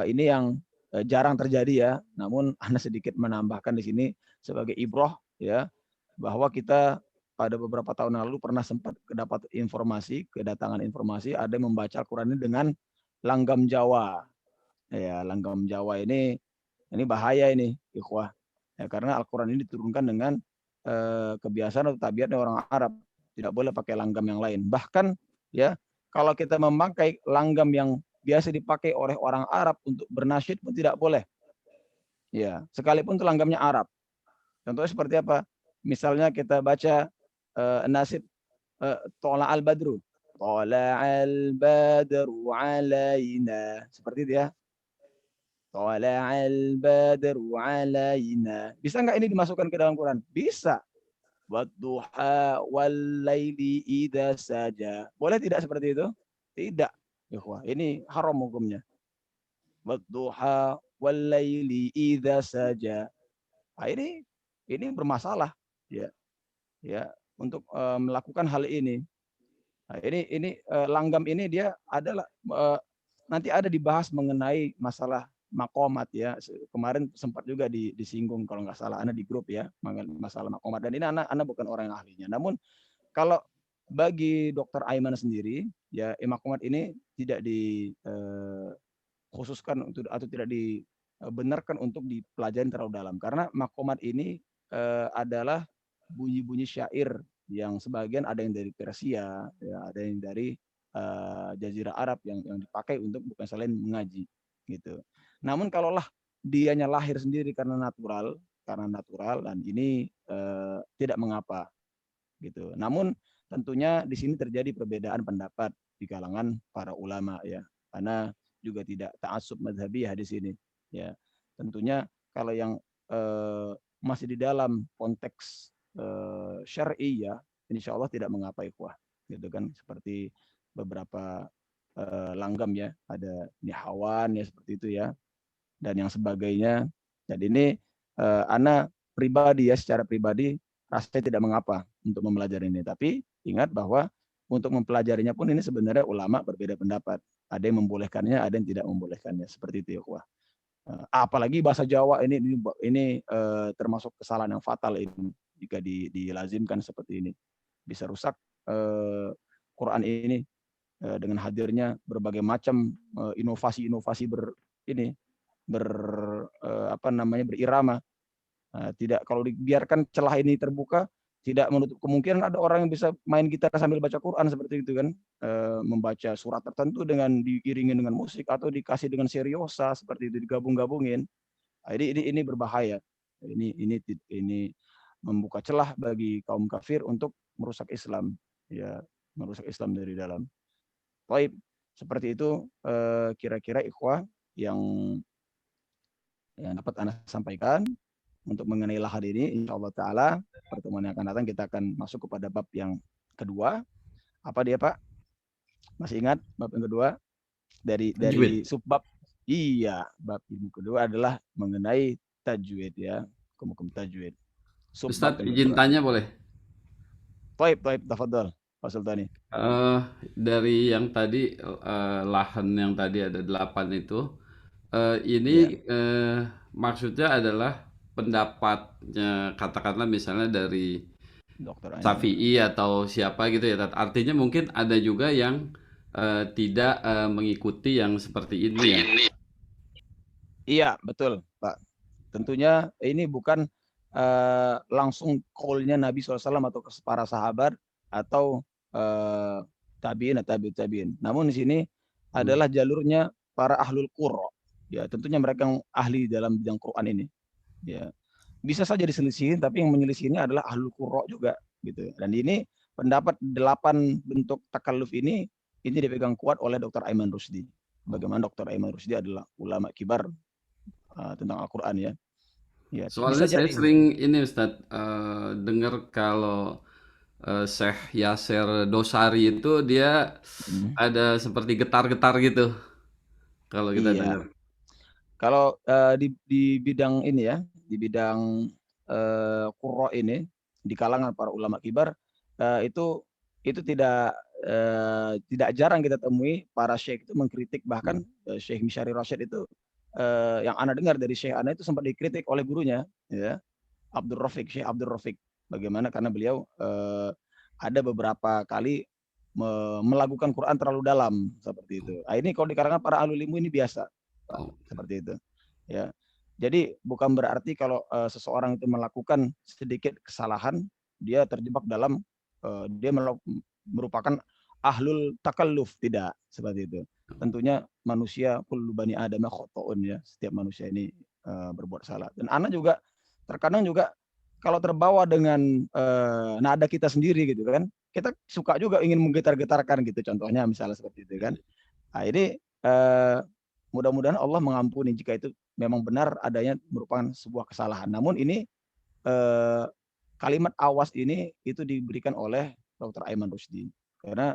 ini yang jarang terjadi ya, namun Ana sedikit menambahkan di sini sebagai ibroh ya, bahwa kita pada beberapa tahun lalu pernah sempat kedatangan informasi ada yang membaca Al-Quran ini dengan langgam Jawa. Ya, langgam Jawa ini bahaya ini, ikhwah. Ya, karena Al-Quran ini diturunkan dengan kebiasaan atau tabiatnya orang Arab, tidak boleh pakai langgam yang lain. Bahkan ya, kalau kita memakai langgam yang biasa dipakai oleh orang Arab untuk bernasyid pun tidak boleh. Ya, sekalipun itu langgamnya Arab. Contohnya seperti apa? Misalnya kita baca nasyid Tola al-Badru. Tola al-Badru alaina. Seperti itu ya. Tola al-Badru alaina. Bisa nggak ini dimasukkan ke dalam Quran? Bisa. Wadduha wal-laili idza saja. Boleh tidak seperti itu? Tidak. Ikhwah, ini haram hukumnya. Wadduha wal-laili idza saja. Nah, ini bermasalah ya. Ya, untuk melakukan hal ini. Nah, ini langgam ini dia adalah nanti ada dibahas mengenai masalah makomat ya. Kemarin sempat juga disinggung kalau nggak salah Ana di grup ya masalah makomat, dan ini Ana bukan orang yang ahlinya. Namun kalau bagi Dr. Aiman sendiri ya makomat ini tidak dikhususkan atau tidak dibenarkan untuk dipelajari terlalu dalam, karena makomat ini adalah bunyi-bunyi syair yang sebagian ada yang dari Persia ya, ada yang dari Jazirah Arab yang dipakai untuk bukan selain mengaji gitu. Namun kalaulah dianya lahir sendiri karena natural dan ini tidak mengapa gitu. Namun tentunya di sini terjadi perbedaan pendapat di kalangan para ulama ya, karena juga tidak ta'assub mazhabiyah di sini ya. Tentunya kalau yang masih di dalam konteks syar'i ya, insya Allah tidak mengapa ikhwah gitu kan, seperti beberapa langgam ya, ada nihawan ya seperti itu ya, dan yang sebagainya. Jadi ini Ana pribadi ya, secara pribadi rasanya tidak mengapa untuk mempelajari ini. Tapi ingat bahwa untuk mempelajarinya pun ini sebenarnya ulama berbeda pendapat. Ada yang membolehkannya, ada yang tidak membolehkannya. Seperti itu ya ikhwah. Apalagi bahasa Jawa ini termasuk kesalahan yang fatal ini jika dilazimkan seperti ini. Bisa rusak Quran ini dengan hadirnya berbagai macam inovasi-inovasi berirama. Tidak, kalau dibiarkan celah ini terbuka, tidak menutup kemungkinan ada orang yang bisa main gitar sambil baca Quran seperti itu kan, membaca surat tertentu dengan diiringin dengan musik atau dikasih dengan seriosa seperti itu, digabung-gabungin. Nah, ini berbahaya. Ini membuka celah bagi kaum kafir untuk merusak Islam, ya, merusak Islam dari dalam. Baik, seperti itu kira-kira ikhwah yang dapat Anda sampaikan untuk mengenai lahad ini. Insyaallah taala pertemuan yang akan datang kita akan masuk kepada bab yang kedua. Apa dia, Pak? Masih ingat bab yang kedua dari subbab? Iya, bab yang kedua adalah mengenai tajwid ya, hukum tajwid. Ustaz izin tanya boleh? Baik, tafadhol Pak Sultani. Dari yang tadi lahan yang tadi ada 8 itu, ini maksudnya adalah pendapatnya, katakanlah misalnya dari Dr. Syafi'i atau siapa gitu ya. Artinya mungkin ada juga yang tidak mengikuti yang seperti ini ya. Iya, betul, Pak. Tentunya ini bukan langsung qaulnya Nabi SAW atau para sahabat atau tabi'in. Namun di sini adalah jalurnya para ahlul qurra. Ya, tentunya mereka yang ahli dalam bidang Quran ini. Ya, bisa saja diselisihin, tapi yang menyelisihinya adalah ahlul qurra juga, gitu. Dan ini pendapat 8 bentuk takalluf ini dipegang kuat oleh Dr. Aiman Rusdi. Bagaimana Dr. Aiman Rusdi adalah ulama kibar tentang Al-Quran ya. Ya, soalnya saya sering ini Ustaz dengar kalau Syekh Yasser Dosari itu dia ada seperti getar-getar gitu kalau kita dengar. Kalau di bidang ini ya, di bidang qurra ini, di kalangan para ulama kibar itu tidak jarang kita temui para syekh itu mengkritik, bahkan Syekh Misyari Rasyid itu yang Ana dengar dari Syekh Ana itu sempat dikritik oleh gurunya ya, Syekh Abdul Rafiq. Bagaimana? Karena beliau ada beberapa kali melakukan Quran terlalu dalam seperti itu. Nah, ini kalau di kalangan para ahlul ilmu ini biasa. Seperti itu ya. Jadi bukan berarti kalau seseorang itu melakukan sedikit kesalahan dia terjebak dalam dia merupakan ahlul takalluf, tidak seperti itu. Tentunya manusia kullu bani adama khotoun ya, setiap manusia ini berbuat salah. Dan ana juga terkadang juga kalau terbawa dengan nada kita sendiri gitu kan, kita suka juga ingin menggetar-getarkan gitu, contohnya misalnya seperti itu kan. Nah, ini mudah-mudahan Allah mengampuni jika itu memang benar adanya merupakan sebuah kesalahan. Namun ini kalimat awas ini itu diberikan oleh Dr. Aiman Rusdi. Karena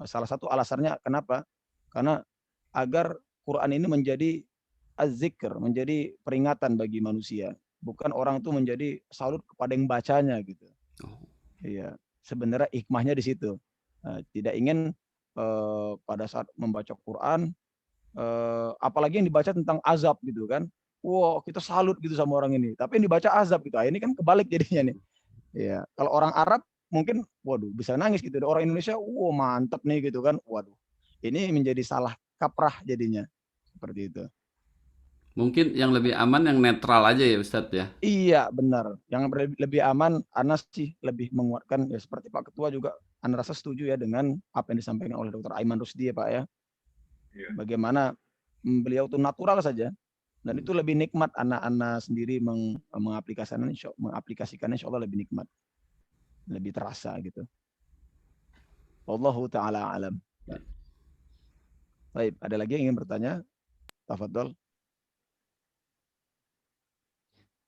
salah satu alasannya kenapa? Karena agar Quran ini menjadi az-zikr, menjadi peringatan bagi manusia. Bukan orang tuh menjadi salut kepada yang bacanya gitu. Iya, sebenarnya hikmahnya di situ. Tidak ingin pada saat membaca Quran, apalagi yang dibaca tentang azab gitu kan. Wow, kita salut gitu sama orang ini. Tapi yang dibaca azab gitu. Ini kan kebalik jadinya nih. Iya, kalau orang Arab mungkin, waduh, bisa nangis gitu. Orang Indonesia, wow mantep nih gitu kan. Waduh, ini menjadi salah kaprah jadinya. Seperti itu. Mungkin yang lebih aman yang netral aja ya Ustadz ya. Iya benar. Yang lebih aman, Ana sih lebih menguatkan ya seperti Pak Ketua juga. Ana rasa setuju ya dengan apa yang disampaikan oleh Dr. Aiman Rusdi ya Pak ya. Bagaimana beliau itu natural saja. Dan itu lebih nikmat anak-anak sendiri mengaplikasikannya insya Allah lebih nikmat. Lebih terasa gitu. Wallahu ta'ala alam. Baik, ada lagi yang ingin bertanya? Tafadhol.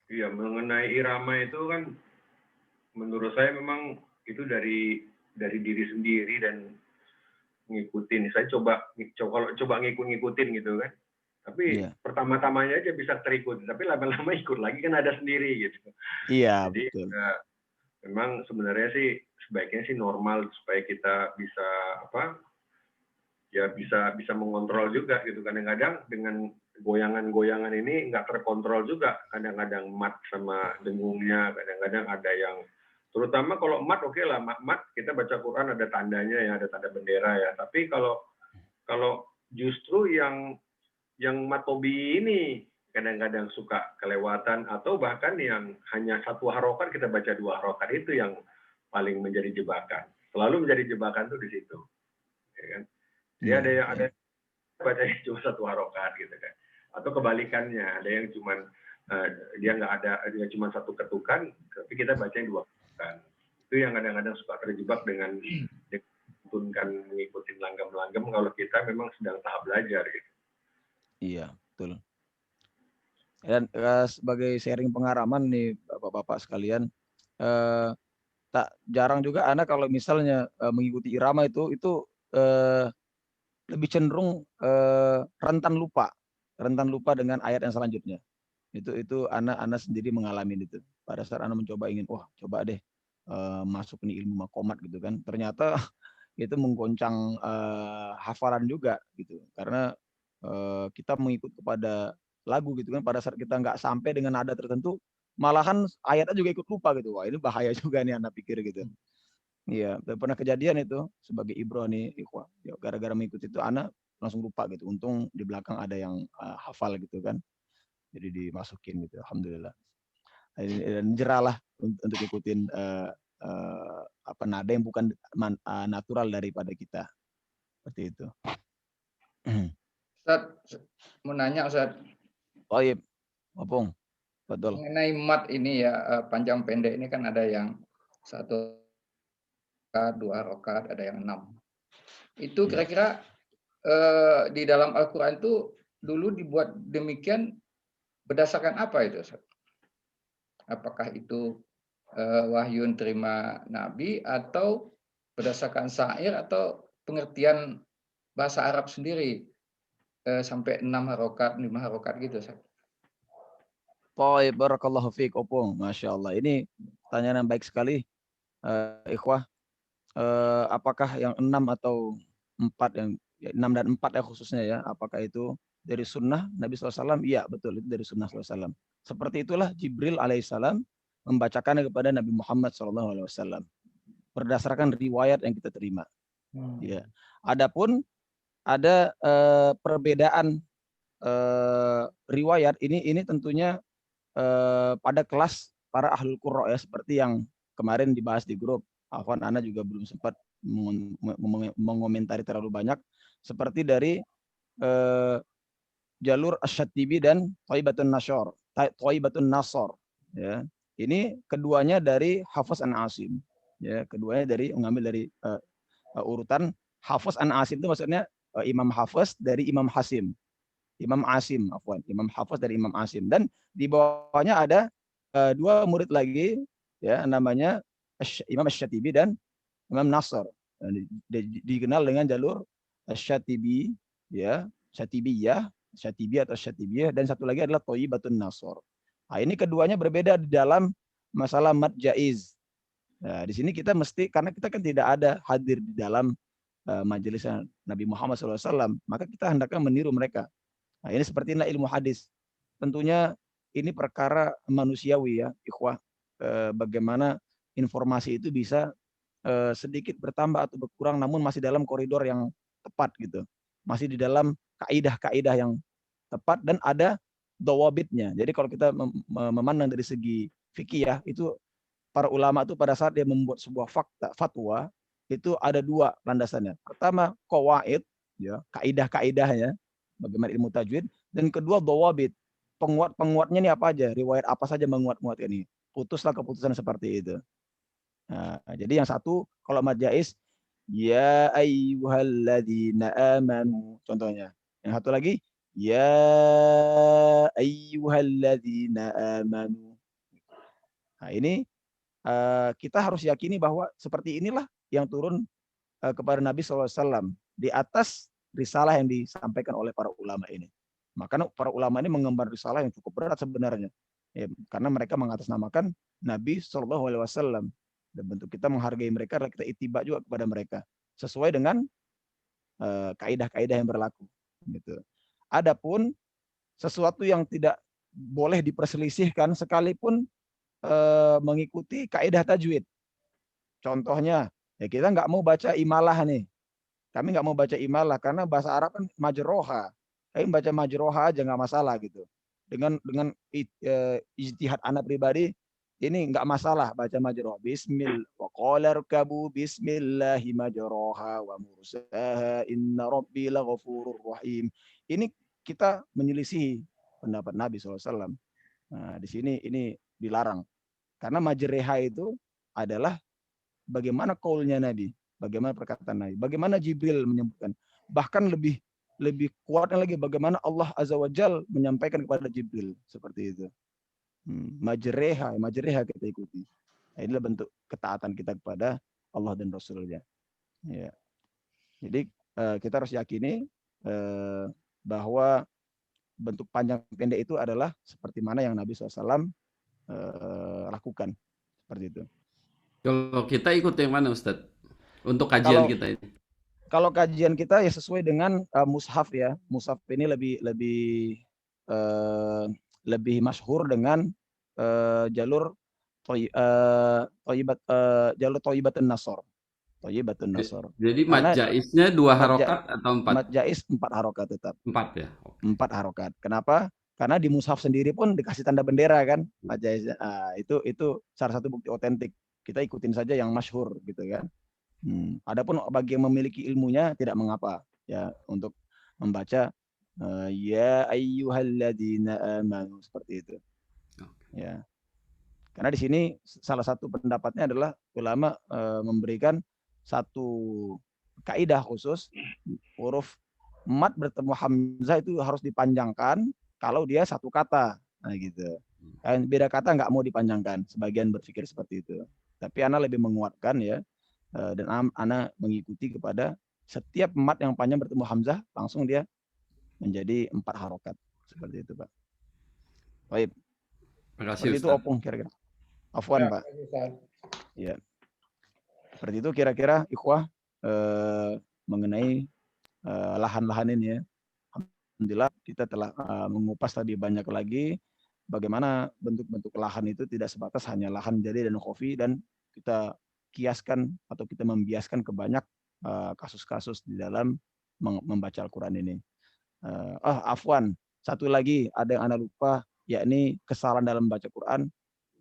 Iya, mengenai irama itu kan menurut saya memang itu dari diri sendiri dan ngikutin. Saya coba ngikutin gitu kan. Tapi pertama-tamanya aja bisa terikut, tapi lama-lama ikut lagi kan ada sendiri gitu. Iya, jadi betul. Memang sebenarnya sih sebaiknya sih normal supaya kita bisa bisa mengontrol juga gitu. Kadang-kadang dengan goyangan-goyangan ini nggak terkontrol juga. Kadang-kadang mat sama dengungnya, kadang-kadang ada yang terutama kalau mat oke lah, mat kita baca Quran ada tandanya ya, ada tanda bendera ya. Tapi kalau justru yang matobi ini kadang-kadang suka kelewatan atau bahkan yang hanya satu harokat kita baca 2 harokat, itu yang paling menjadi jebakan. Selalu menjadi jebakan tuh di situ. Ya kan? Jadi ada yang bacanya cuma 1 harokat gitu kan. Atau kebalikannya, ada yang cuma dia cuma 1 ketukan, tapi kita bacanya 2 ketukan. Itu yang kadang-kadang suka terjebak dengan mengikuti langgam-langgam kalau kita memang sedang tahap belajar gitu. Iya, betul. Dan sebagai sharing pengalaman nih Bapak-bapak sekalian, tak jarang juga anak kalau misalnya mengikuti irama itu lebih cenderung rentan lupa dengan ayat yang selanjutnya. Itu anak sendiri mengalami itu. Pada saat anak mencoba coba deh masuk nih ilmu makomat gitu kan. Ternyata itu menggoncang hafalan juga gitu. Karena kita mengikut kepada lagu gitu kan. Pada saat kita nggak sampai dengan nada tertentu, malahan ayatnya juga ikut lupa gitu. Wah, ini bahaya juga nih anak pikir gitu. Iya, pernah kejadian itu sebagai ibroh nih, gara-gara mengikuti itu anak langsung lupa gitu. Untung di belakang ada yang hafal gitu kan. Jadi dimasukin gitu. Alhamdulillah. Dan jeralah untuk ikutin nada yang bukan natural daripada kita. Seperti itu. Ustaz, mau nanya Ustaz. Oh iya, Opung. Betul. Mengenai mat ini ya, panjang pendek ini kan ada yang 1 rokat, 2 rokat, ada yang 6. Itu kira-kira di dalam Al-Quran itu dulu dibuat demikian berdasarkan apa itu Ustaz? Apakah itu wahyu terima Nabi atau berdasarkan syair atau pengertian bahasa Arab sendiri sampai 6 harokat, 5 harokat gitu Ustaz? Baik, barakallahu fiik Opung. Masya Allah. Ini pertanyaan yang baik sekali. Ikhwah, apakah yang 6 atau 4 yang 6 dan 4 ya khususnya ya, apakah itu dari sunnah Nabi SAW? Iya, betul, itu dari sunnah SAW. Seperti itulah Jibril alaihissalam membacakannya kepada Nabi Muhammad SAW berdasarkan riwayat yang kita terima. Ya. Adapun ada perbedaan riwayat ini tentunya pada kelas para ahlul qurra ya, seperti yang kemarin dibahas di grup. Afwan, Ana juga belum sempat mengomentari terlalu banyak, seperti dari jalur Asy-Syatibi dan Thaibatun Nasr. Ya. Ini keduanya dari Hafiz an Asim. Ya, keduanya mengambil dari urutan Hafiz an Asim, itu maksudnya Imam Hafiz dari Imam Hasim. Imam Hafiz dari Imam Asim. Dan di bawahnya ada dua murid lagi, ya, namanya Imam Asy-Syatibi dan Imam Nasr. Dikenal dengan jalur Asy-Syatibi, ya, Syatibi atau Syatibiyah, dan satu lagi adalah Thaibatun Nasr. Nah, ini keduanya berbeda di dalam masalah mad jaiz. Nah, di sini kita mesti, karena kita kan tidak ada hadir di dalam majelis Nabi Muhammad SAW, maka kita hendaknya meniru mereka. Nah, ini seperti ilmu hadis. Tentunya ini perkara manusiawi, ya, ikhwah. Bagaimana informasi itu bisa sedikit bertambah atau berkurang, namun masih dalam koridor yang tepat gitu. Masih di dalam kaidah-kaidah yang tepat dan ada dawabitnya. Jadi kalau kita memandang dari segi fikih, ya, itu para ulama itu pada saat dia membuat sebuah fatwa itu ada dua landasannya. Pertama qawaid, ya, kaidah-kaidahnya bagaimana ilmu tajwid, dan kedua dawabit, penguat-penguatnya ini apa aja, riwayat apa saja menguat-nguat ini. Putuslah keputusan seperti itu. Nah, jadi yang satu kalau mad jaiz, ya ayyuhalladzina amanu, contohnya. Yang satu lagi, ya ayyuhalladzina amanu. Nah, ini kita harus yakini bahwa seperti inilah yang turun kepada Nabi SAW di atas risalah yang disampaikan oleh para ulama ini. Maka para ulama ini mengemban risalah yang cukup berat sebenarnya, ya, karena mereka mengatasnamakan Nabi SAW. Dan bentuk kita menghargai mereka adalah kita ittiba juga kepada mereka sesuai dengan kaidah-kaidah yang berlaku. Gitu. Adapun sesuatu yang tidak boleh diperselisihkan sekalipun mengikuti kaidah tajwid. Contohnya, ya kita nggak mau baca imalah nih. Kami nggak mau baca imalah karena bahasa Arab kan majroha. Kami baca majroha aja nggak masalah gitu. Dengan ijtihad anak pribadi, ini nggak masalah baca majroha. Bismillah wa qala rkabu bismillahi majroha wa mursaha inna rabbi laghafurur rahim. Ini kita menyelisihi pendapat Nabi SAW. Nah, di sini ini dilarang. Karena majreha itu adalah bagaimana qaulnya Nabi, bagaimana perkataan Nabi, bagaimana Jibril menyebutkan. Bahkan lebih kuatnya lagi bagaimana Allah Azza wa Jal menyampaikan kepada Jibril seperti itu. Majreha kita ikuti. Nah, inilah bentuk ketaatan kita kepada Allah dan Rasulnya. Ya. Jadi kita harus yakini bahwa bentuk panjang pendek itu adalah seperti mana yang Nabi SAW lakukan, seperti itu. Kalau kita ikut yang mana, Ustadz? Untuk kajian kita ini. Kalau kajian kita ya sesuai dengan mushaf, ya. Mushaf ini lebih masyhur dengan jalur Thaibatun Nasr. Thaibatun Nasr. Jadi mad jaiznya 2 harokat atau 4? Mad jaiz 4 harokat tetap. 4 ya. Okay. 4 harokat. Kenapa? Karena di mushaf sendiri pun dikasih tanda bendera kan, mad jaiz. Itu salah satu bukti otentik. Kita ikutin saja yang masyhur gitu kan. Adapun bagi yang memiliki ilmunya tidak mengapa, ya, untuk membaca ya ayyuhalladzina amanu seperti itu. Ya. Karena di sini salah satu pendapatnya adalah ulama memberikan satu kaidah khusus, huruf mad bertemu hamzah itu harus dipanjangkan kalau dia satu kata. Nah gitu. Dan beda kata nggak mau dipanjangkan. Sebagian berpikir seperti itu. Tapi ana lebih menguatkan, ya, dan ana mengikuti kepada setiap mad yang panjang bertemu hamzah langsung dia menjadi 4 harokat. Seperti itu, Pak. Baik. Terima kasih, seperti itu opung kira-kira. Afwan, Pak. Ya. Seperti itu kira-kira ikhwah mengenai lahan-lahan ini, ya. Alhamdulillah kita telah mengupas tadi banyak lagi bagaimana bentuk-bentuk lahan itu tidak sebatas hanya lahan jadi dan khofi, dan kita kiaskan atau kita membiaskan ke banyak kasus-kasus di dalam membaca Al-Quran ini. Afwan, satu lagi ada yang Anda lupa, yakni kesalahan dalam membaca Quran.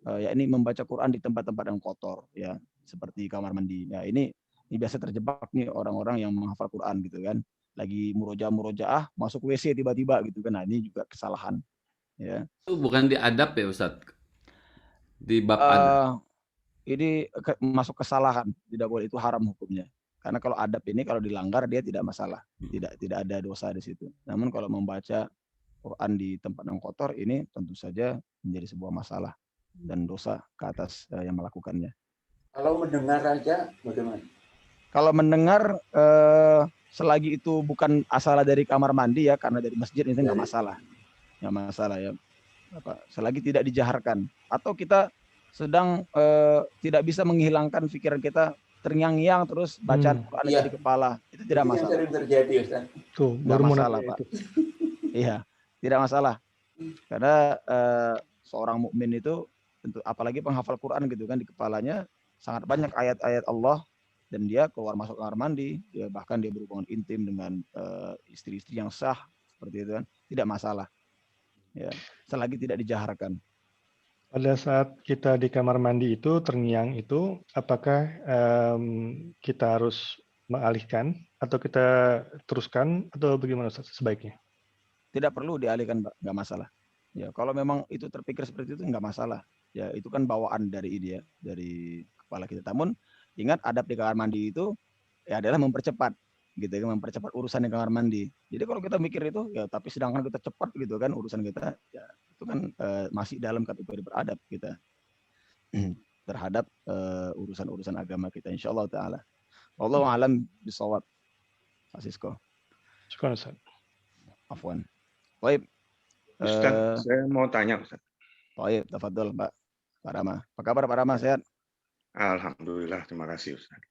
ya ini membaca Quran di tempat-tempat yang kotor, ya seperti kamar mandi. Ya ini biasa terjebak nih orang-orang yang menghafal Quran gitu kan, lagi murojaah masuk WC tiba-tiba gitu kan. Nah ini juga kesalahan. Ya. Itu bukan di adab ya Ustadz? Di bab adab. Ini masuk kesalahan, tidak boleh, itu haram hukumnya. Karena kalau adab ini kalau dilanggar dia tidak masalah, tidak ada dosa di situ. Namun kalau membaca Quran di tempat yang kotor ini tentu saja menjadi sebuah masalah dan dosa ke atas yang melakukannya. Kalau mendengar aja bagaimana? Kalau mendengar selagi itu bukan asal dari kamar mandi ya, karena dari masjid itu nggak masalah, nggak masalah ya. Selagi tidak dijaharkan atau kita sedang tidak bisa menghilangkan pikiran kita terngiang-ngiang terus bacaan Quran Iya. di kepala, itu tidak Itu yang masalah. sering terjadi, Ustaz. Tuh, Nggak baru mau masalah, nanya Pak. itu. Iya, tidak masalah. Karena seorang mukmin itu tentu, apalagi penghafal Quran gitu kan, di kepalanya sangat banyak ayat-ayat Allah, dan dia keluar masuk kamar mandi, dia bahkan dia berhubungan intim dengan istri-istri yang sah seperti itu kan, tidak masalah. Ya, selagi tidak dijaharkan. Pada saat kita di kamar mandi itu terngiang itu, apakah kita harus mengalihkan atau kita teruskan atau bagaimana Ustaz, sebaiknya? Tidak perlu dialihkan, Pak, nggak masalah. Ya, kalau memang itu terpikir seperti itu nggak masalah. Ya, itu kan bawaan dari dia, dari kepala kita. Namun ingat, adab di kamar mandi itu ya adalah mempercepat, gitu kan, mempercepat urusan di kamar mandi. Jadi kalau kita mikir itu ya, tapi sedangkan kita cepat gitu kan urusan kita, ya itu kan masih dalam kategori beradab kita terhadap urusan-urusan agama kita, insyaallah taala. Wallahu a'lam bishawab. Pak Sisko. Syukur Ustaz. Afwan. Baik. Ustaz, saya mau tanya Ustaz. Baik, tafadhol Pak Rama. Apa kabar Pak Rama, sehat? Alhamdulillah, terima kasih Ustaz.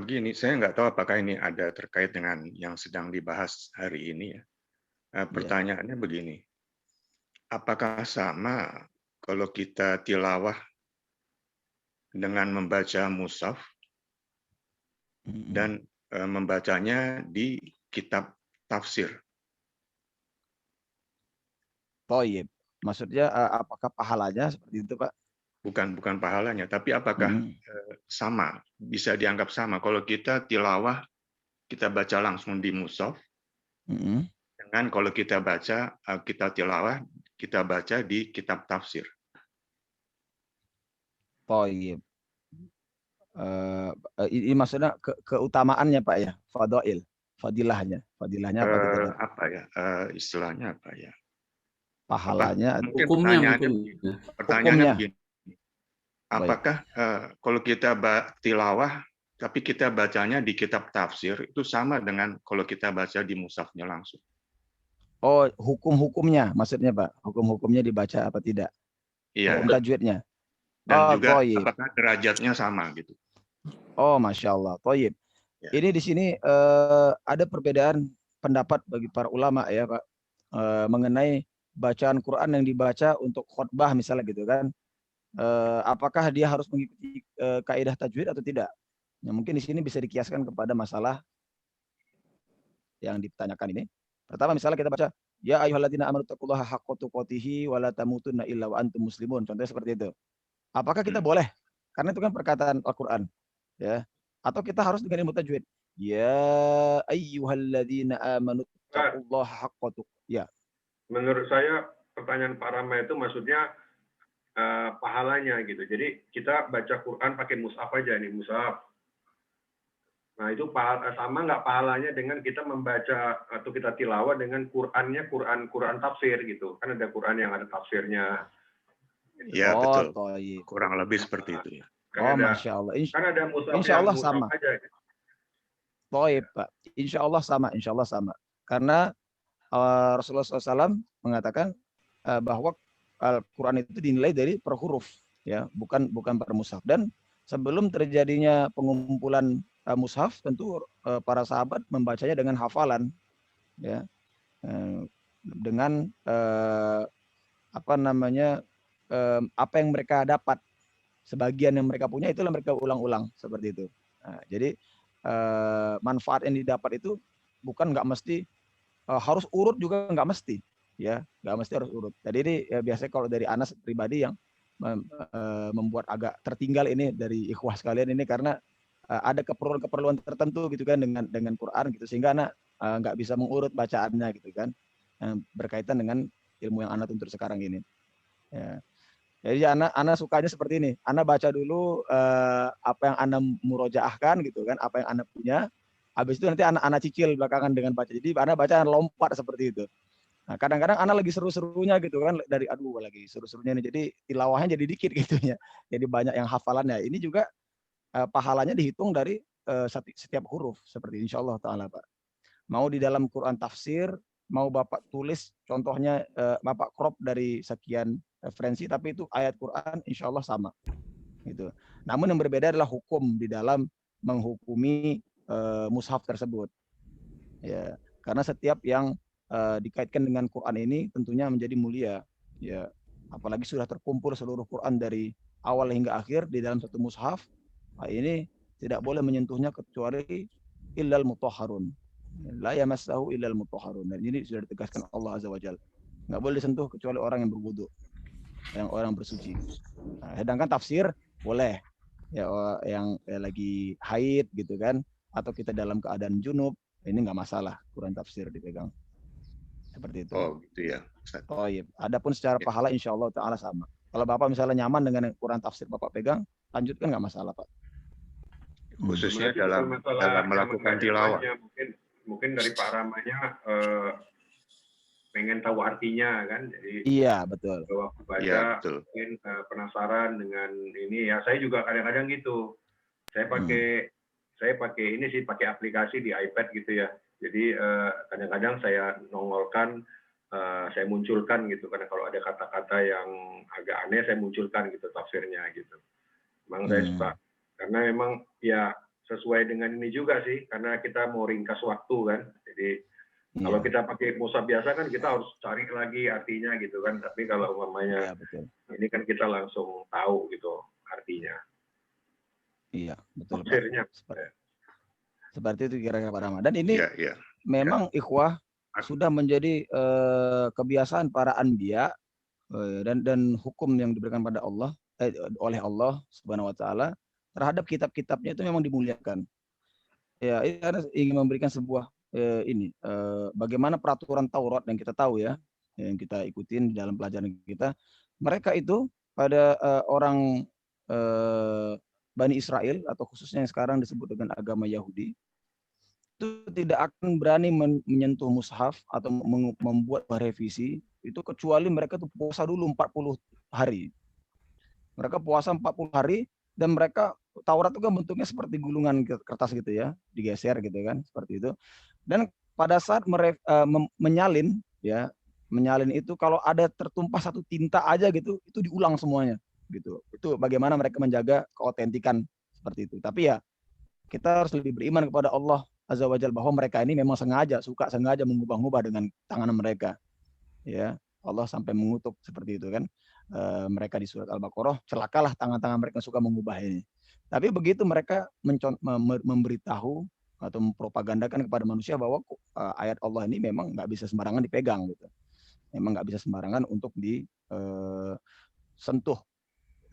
Begini, saya nggak tahu apakah ini ada terkait dengan yang sedang dibahas hari ini ya. Pertanyaannya begini, apakah sama kalau kita tilawah dengan membaca mushaf dan membacanya di kitab tafsir? Thayyib. Maksudnya apakah pahalanya seperti itu, Pak? Bukan pahalanya, tapi apakah sama, bisa dianggap sama kalau kita tilawah, kita baca langsung di mushaf, dengan kalau kita baca, kita tilawah, kita baca di kitab tafsir. Thayyib. Ini maksudnya keutamaannya Pak ya, fadilahnya apa kita? Apa ya, istilahnya apa ya? Pahalanya, hukumnya. Pertanyaannya begini. Apakah kalau kita tilawah, tapi kita bacanya di kitab tafsir, itu sama dengan kalau kita baca di mushafnya langsung? Oh, hukum-hukumnya maksudnya Pak? Hukum-hukumnya dibaca apa tidak? Iya. Hukum tajwidnya. Dan juga apakah derajatnya sama gitu? Oh, Masya Allah. Thayyib. Ya. Ini di sini ada perbedaan pendapat bagi para ulama ya Pak, mengenai bacaan Quran yang dibaca untuk khutbah misalnya gitu kan. Apakah dia harus mengikuti kaidah tajwid atau tidak? Ya, mungkin di sini bisa dikiaskan kepada masalah yang ditanyakan ini. Pertama, misalnya kita baca, ya ayyuhalladzina amanu taqullaha haqqa tuqatih wa la tamutunna illa wa antum muslimun. Contohnya seperti itu. Apakah kita boleh? Karena itu kan perkataan Al-Qur'an, ya. Atau kita harus dengan ilmu tajwid. Ya ayyuhalladzina amanu taqullaha haqqa tuqatih. Ya. Menurut saya pertanyaan Pak Rama itu maksudnya pahalanya gitu. Jadi kita baca Quran pakai mushaf aja nih, mushaf. Nah itu sama nggak pahalanya dengan kita membaca atau kita tilawah dengan Qurannya Quran tafsir gitu. Kan ada Quran yang ada tafsirnya. Iya betul. Kurang lebih seperti itu ya. Masya Allah. Kan ada mushaf insya Allah sama. Aja, gitu. Baik Pak. Insya Allah sama. Karena Rasulullah SAW mengatakan bahwa Al-Quran itu dinilai dari per huruf, ya, bukan per mushaf. Dan sebelum terjadinya pengumpulan mushaf, tentu para sahabat membacanya dengan hafalan, ya, dengan apa yang mereka dapat, sebagian yang mereka punya itulah mereka ulang-ulang seperti itu. Nah, jadi manfaat yang didapat itu bukan nggak mesti harus urut juga nggak mesti. Ya, nggak mesti harus urut. Jadi ini ya, biasanya kalau dari Anas pribadi yang membuat agak tertinggal ini dari ikhwah sekalian ini karena ada keperluan tertentu gitu kan dengan Quran gitu, sehingga anak nggak bisa mengurut bacaannya gitu kan, berkaitan dengan ilmu yang anak tuntut sekarang ini. Ya. Jadi anak sukanya seperti ini. Anak baca dulu apa yang anak murojaahkan gitu kan, apa yang anak punya. Habis itu nanti anak cicil belakangan dengan baca. Jadi anak baca lompat seperti itu. Nah, kadang-kadang anak lagi seru-serunya gitu kan, dari lagi seru-serunya nih. Jadi tilawahnya jadi dikit gitu ya. Jadi banyak yang hafalannya. Ini juga pahalanya dihitung dari setiap huruf seperti insyaallah taala, Pak. Mau di dalam Quran tafsir, mau Bapak tulis contohnya Bapak crop dari sekian referensi, tapi itu ayat Quran insyaallah sama. Gitu. Namun yang berbeda adalah hukum di dalam menghukumi mushaf tersebut. Ya, karena setiap yang dikaitkan dengan Quran ini tentunya menjadi mulia. Ya, apalagi sudah terkumpul seluruh Quran dari awal hingga akhir di dalam satu mushaf. Nah, ini tidak boleh menyentuhnya kecuali illal mutahharun. La yamassahu illal mutahharun. Dan ini sudah ditegaskan Allah Azza wa Jalla. Nggak boleh disentuh kecuali orang yang berwudu, yang orang bersuci. Nah, sedangkan tafsir boleh. Ya, yang lagi haid gitu kan, atau kita dalam keadaan junub, ini nggak masalah Quran tafsir dipegang. Seperti itu. Oh, gitu ya. Oh iya. Adapun secara pahala insya Allah taala sama. Kalau Bapak misalnya nyaman dengan Quran tafsir Bapak pegang, lanjutkan nggak masalah, Pak. Khususnya dalam melakukan tilawah. Mungkin dari Pak Ramanya pengen tahu artinya kan, jadi iya betul. Waktu baca ya, betul. Mungkin penasaran dengan ini ya. Saya juga kadang-kadang gitu. Saya pakai ini sih, pakai aplikasi di iPad gitu ya. Jadi kadang-kadang saya nongolkan, saya munculkan gitu. Karena kalau ada kata-kata yang agak aneh, saya munculkan gitu tafsirnya gitu. Memang saya suka. Karena memang ya sesuai dengan ini juga sih, karena kita mau ringkas waktu kan. Jadi kalau kita pakai mushaf biasa kan kita harus cari lagi artinya gitu kan. Tapi kalau umpamanya ini kan kita langsung tahu gitu artinya. Iya, betul. Tafsirnya. Seperti itu kira-kira Pak Rama. Dan ini memang ikhwah sudah menjadi kebiasaan para anbiya dan hukum yang diberikan pada Allah oleh Allah Subhanahu wa taala terhadap kitab-kitabnya itu memang dimuliakan. Ya, ini ingin memberikan sebuah bagaimana peraturan Taurat yang kita tahu ya, yang kita ikutin di dalam pelajaran kita. Mereka itu pada orang Bani Israel atau khususnya yang sekarang disebut dengan agama Yahudi itu tidak akan berani menyentuh mushaf atau membuat revisi itu kecuali mereka tuh puasa dulu 40 hari. Mereka puasa 40 hari dan mereka Taurat itu kan bentuknya seperti gulungan kertas gitu ya, digeser gitu kan, seperti itu. Dan pada saat menyalin ya, menyalin itu kalau ada tertumpah satu tinta aja gitu, itu diulang semuanya gitu. Itu bagaimana mereka menjaga keautentikan seperti itu. Tapi ya kita harus lebih beriman kepada Allah Azza wa Jalla bahwa mereka ini memang sengaja mengubah-ubah dengan tangan mereka. Ya, Allah sampai mengutuk seperti itu kan. Mereka di surat Al-Baqarah, celakalah tangan-tangan mereka suka mengubah ini. Tapi begitu mereka memberitahu atau mempropagandakan kepada manusia bahwa ayat Allah ini memang nggak bisa sembarangan dipegang gitu. Memang nggak bisa sembarangan untuk disentuh.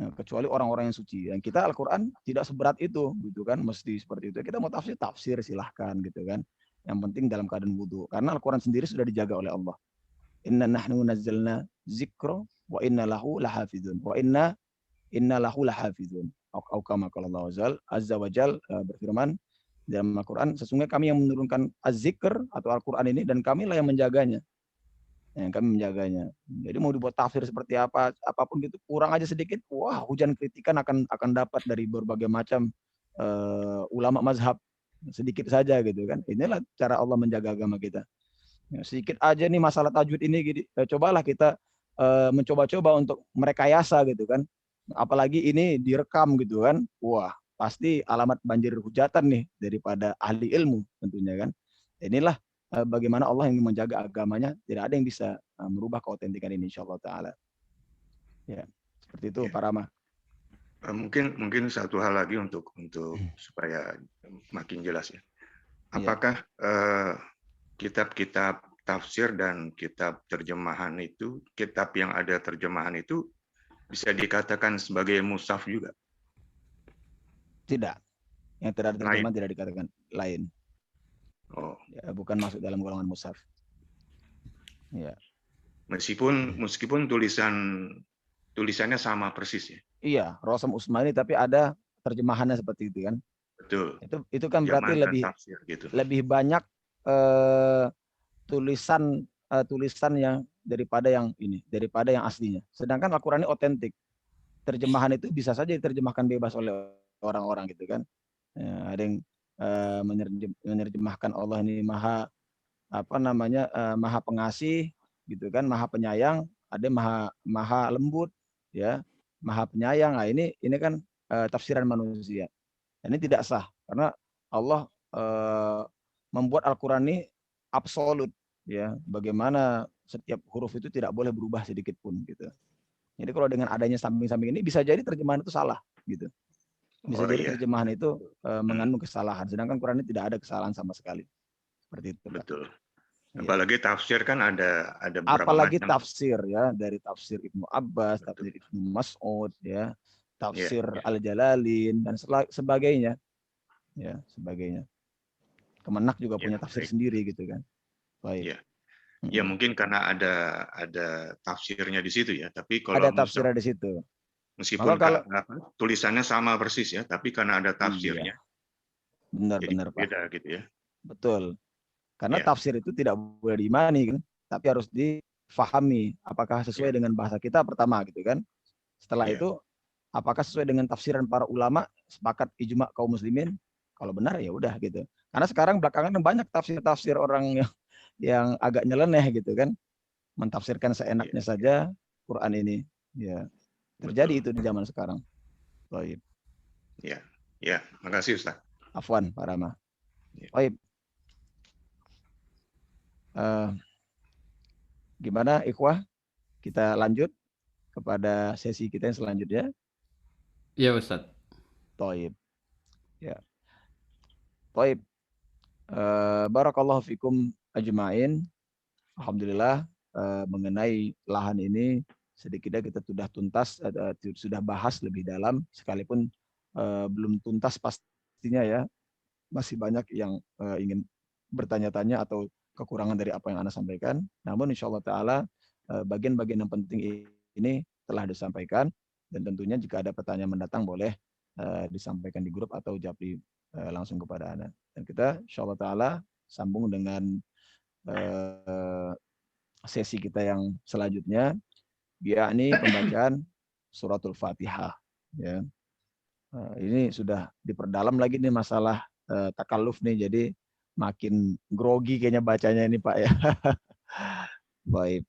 Nah, kecuali orang-orang yang suci. Dan kita Al-Quran tidak seberat itu, gitu kan? Mesti seperti itu. Kita mau tafsir silahkan, gitu kan? Yang penting dalam keadaan wudu. Karena Al-Quran sendiri sudah dijaga oleh Allah. Inna nahnu nazzalna zikra wa inna lahu lahafizun. Wa inna lahu lahafizun. Au kama qala Allah Azza wa Jalla berfirman dalam Al-Quran, sesungguhnya kami yang menurunkan az-zikr atau Al-Quran ini dan kamilah yang menjaganya. Yang kami menjaganya. Jadi mau dibuat tafsir seperti apa, apapun gitu, kurang aja sedikit, wah hujan kritikan akan dapat dari berbagai macam ulama mazhab, sedikit saja gitu kan. Inilah cara Allah menjaga agama kita. Ya, sedikit aja nih masalah tajwid ini, gitu. Cobalah kita mencoba-coba untuk merekayasa gitu kan. Apalagi ini direkam gitu kan, wah pasti alamat banjir hujatan nih daripada ahli ilmu tentunya kan. Inilah bagaimana Allah yang menjaga agamanya, tidak ada yang bisa merubah keautentikan ini insyaallah taala. Ya, seperti itu Pak Rama. Mungkin satu hal lagi untuk supaya makin jelas ya. Apakah kitab-kitab tafsir dan kitab terjemahan itu, kitab yang ada terjemahan itu bisa dikatakan sebagai mushaf juga? Tidak. Yang tidak ada terjemahan Lain. tidak dikatakan lain. Oh. Ya, bukan masuk dalam golongan mushaf. Ya. Meskipun tulisannya sama persis ya. Iya, Rosam Usmani tapi ada terjemahannya seperti itu kan. Betul. Itu kan berarti Terjemahan dan lebih tafsir gitu. lebih banyak tulisan yang daripada yang aslinya. Sedangkan Al-Qur'an ini otentik. Terjemahan itu bisa saja diterjemahkan bebas oleh orang-orang gitu kan. Ya, ada yang menerjemahkan Allah ini maha maha pengasih gitu kan, maha penyayang, ada maha lembut ya, maha penyayang. Nah, ini kan tafsiran manusia. Ini tidak sah karena Allah membuat Al-Qur'an ini absolut ya, bagaimana setiap huruf itu tidak boleh berubah sedikit pun gitu. Jadi kalau dengan adanya samping-samping ini bisa jadi terjemahan itu salah gitu. Bisa jadi terjemahan itu mengandung kesalahan, sedangkan Quran ini tidak ada kesalahan sama sekali. Seperti itu, Pak. Betul. Apalagi tafsir kan ada beberapa apalagi macam. Tafsir ya, dari tafsir Ibnu Abbas, tafsir Ibnu Mas'ud ya, tafsir Al-Jalalin dan sebagainya. Ya, sebagainya. Kemenak juga punya tafsir sendiri gitu kan. Baik. Ya. Ya mungkin karena ada tafsirnya di situ ya, tapi kalau ada tafsirnya di situ. Meskipun kalau tulisannya sama persis ya, tapi karena ada tafsirnya. Benar, beda Pak. gitu ya. Betul. Karena tafsir itu tidak boleh diimani kan, tapi harus difahami apakah sesuai dengan bahasa kita pertama gitu kan. Setelah itu apakah sesuai dengan tafsiran para ulama, sepakat ijma kaum muslimin, kalau benar ya udah gitu. Karena sekarang belakangan banyak tafsir-tafsir orang yang agak nyeleneh gitu kan, mentafsirkan seenaknya saja Quran ini. Ya, terjadi itu di zaman sekarang. Baik. Ya, makasih Ustaz. Afwan, Pak Rama. Baik. Gimana ikhwah? Kita lanjut kepada sesi kita yang selanjutnya. Iya, Ustaz. Baik. Ya. Baik. Barakallahu fikum ajma'in. Alhamdulillah mengenai lahan ini sedikitnya kita sudah tuntas, sudah bahas lebih dalam, sekalipun belum tuntas pastinya ya. Masih banyak yang ingin bertanya-tanya atau kekurangan dari apa yang Anda sampaikan. Namun insya Allah Ta'ala bagian-bagian yang penting ini telah disampaikan, dan tentunya jika ada pertanyaan mendatang boleh disampaikan di grup atau japri langsung kepada Anda. Dan kita insya Allah Ta'ala sambung dengan sesi kita yang selanjutnya, yakni pembacaan suratul Fatihah. Ya. Ini sudah diperdalam lagi nih masalah takalluf nih, jadi makin grogi kayaknya bacanya ini Pak ya. Baik,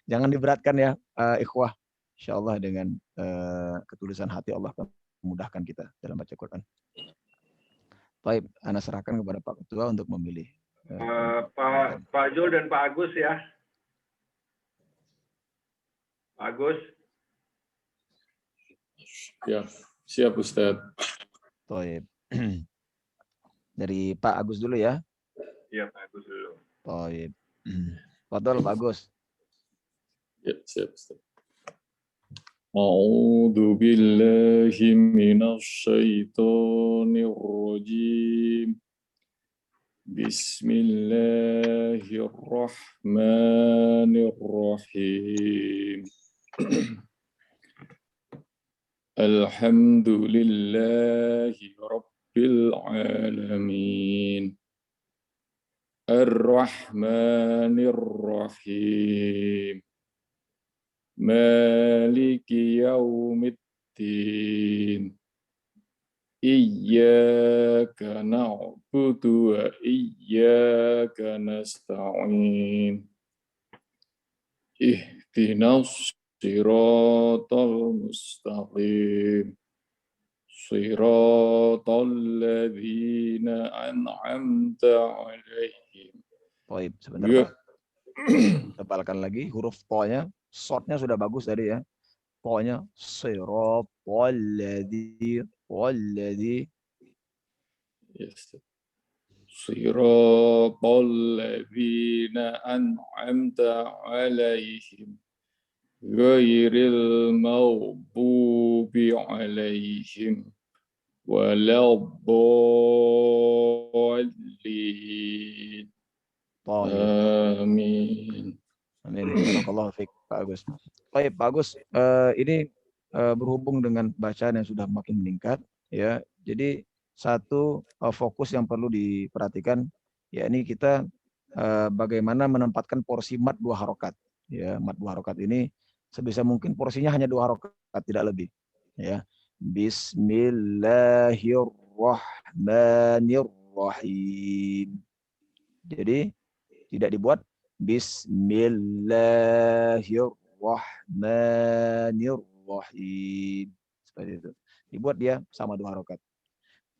jangan diberatkan ya ikhwah. Insyaallah dengan ketulusan hati Allah akan memudahkan kita dalam baca Quran. Baik, Anda serahkan kepada Pak Ketua untuk memilih. Pak Jul dan Pak Agus ya. Pak Agus. Ya, siap Ustaz. Baik. Dari Pak Agus dulu ya. Iya, Pak Agus dulu. Baik. Fadhol Pak Agus. Ya, siap Ustaz. A'udzu billahi minasy syaithanir rajim. Bismillahirrahmanirrahim. Alhamdulillahi rabbil alamin. Ar-Rahmanir Rahim. Maliki yaumiddin. Iyyaka na'budu wa iyyaka nasta'in. Ihdinas siratal mustaqim. Siratal ladzina an'amta 'alaihim. Baik, sebentar Pak. Tebalkan lagi huruf to-nya, short-nya sudah bagus tadi ya. To-nya siratal ladzi Yes. Siratal ladzina an'amta 'alaihim ghairil maghdubi alaihim waladdallin. Baik. Amin. Amin. Barakallahu fiik, Pak Agus. Baik, Pak Agus, ini berhubung dengan bacaan yang sudah makin meningkat, ya. Jadi satu fokus yang perlu diperhatikan, yakni kita bagaimana menempatkan porsi mad 2 harokat. Ya, mad 2 harokat ini sebisa mungkin porsinya hanya 2 harokat, tidak lebih. Ya. Bismillahirrahmanirrahim. Jadi tidak dibuat Bismillahirrahmanirrahim. Seperti itu. Dibuat dia sama 2 harokat.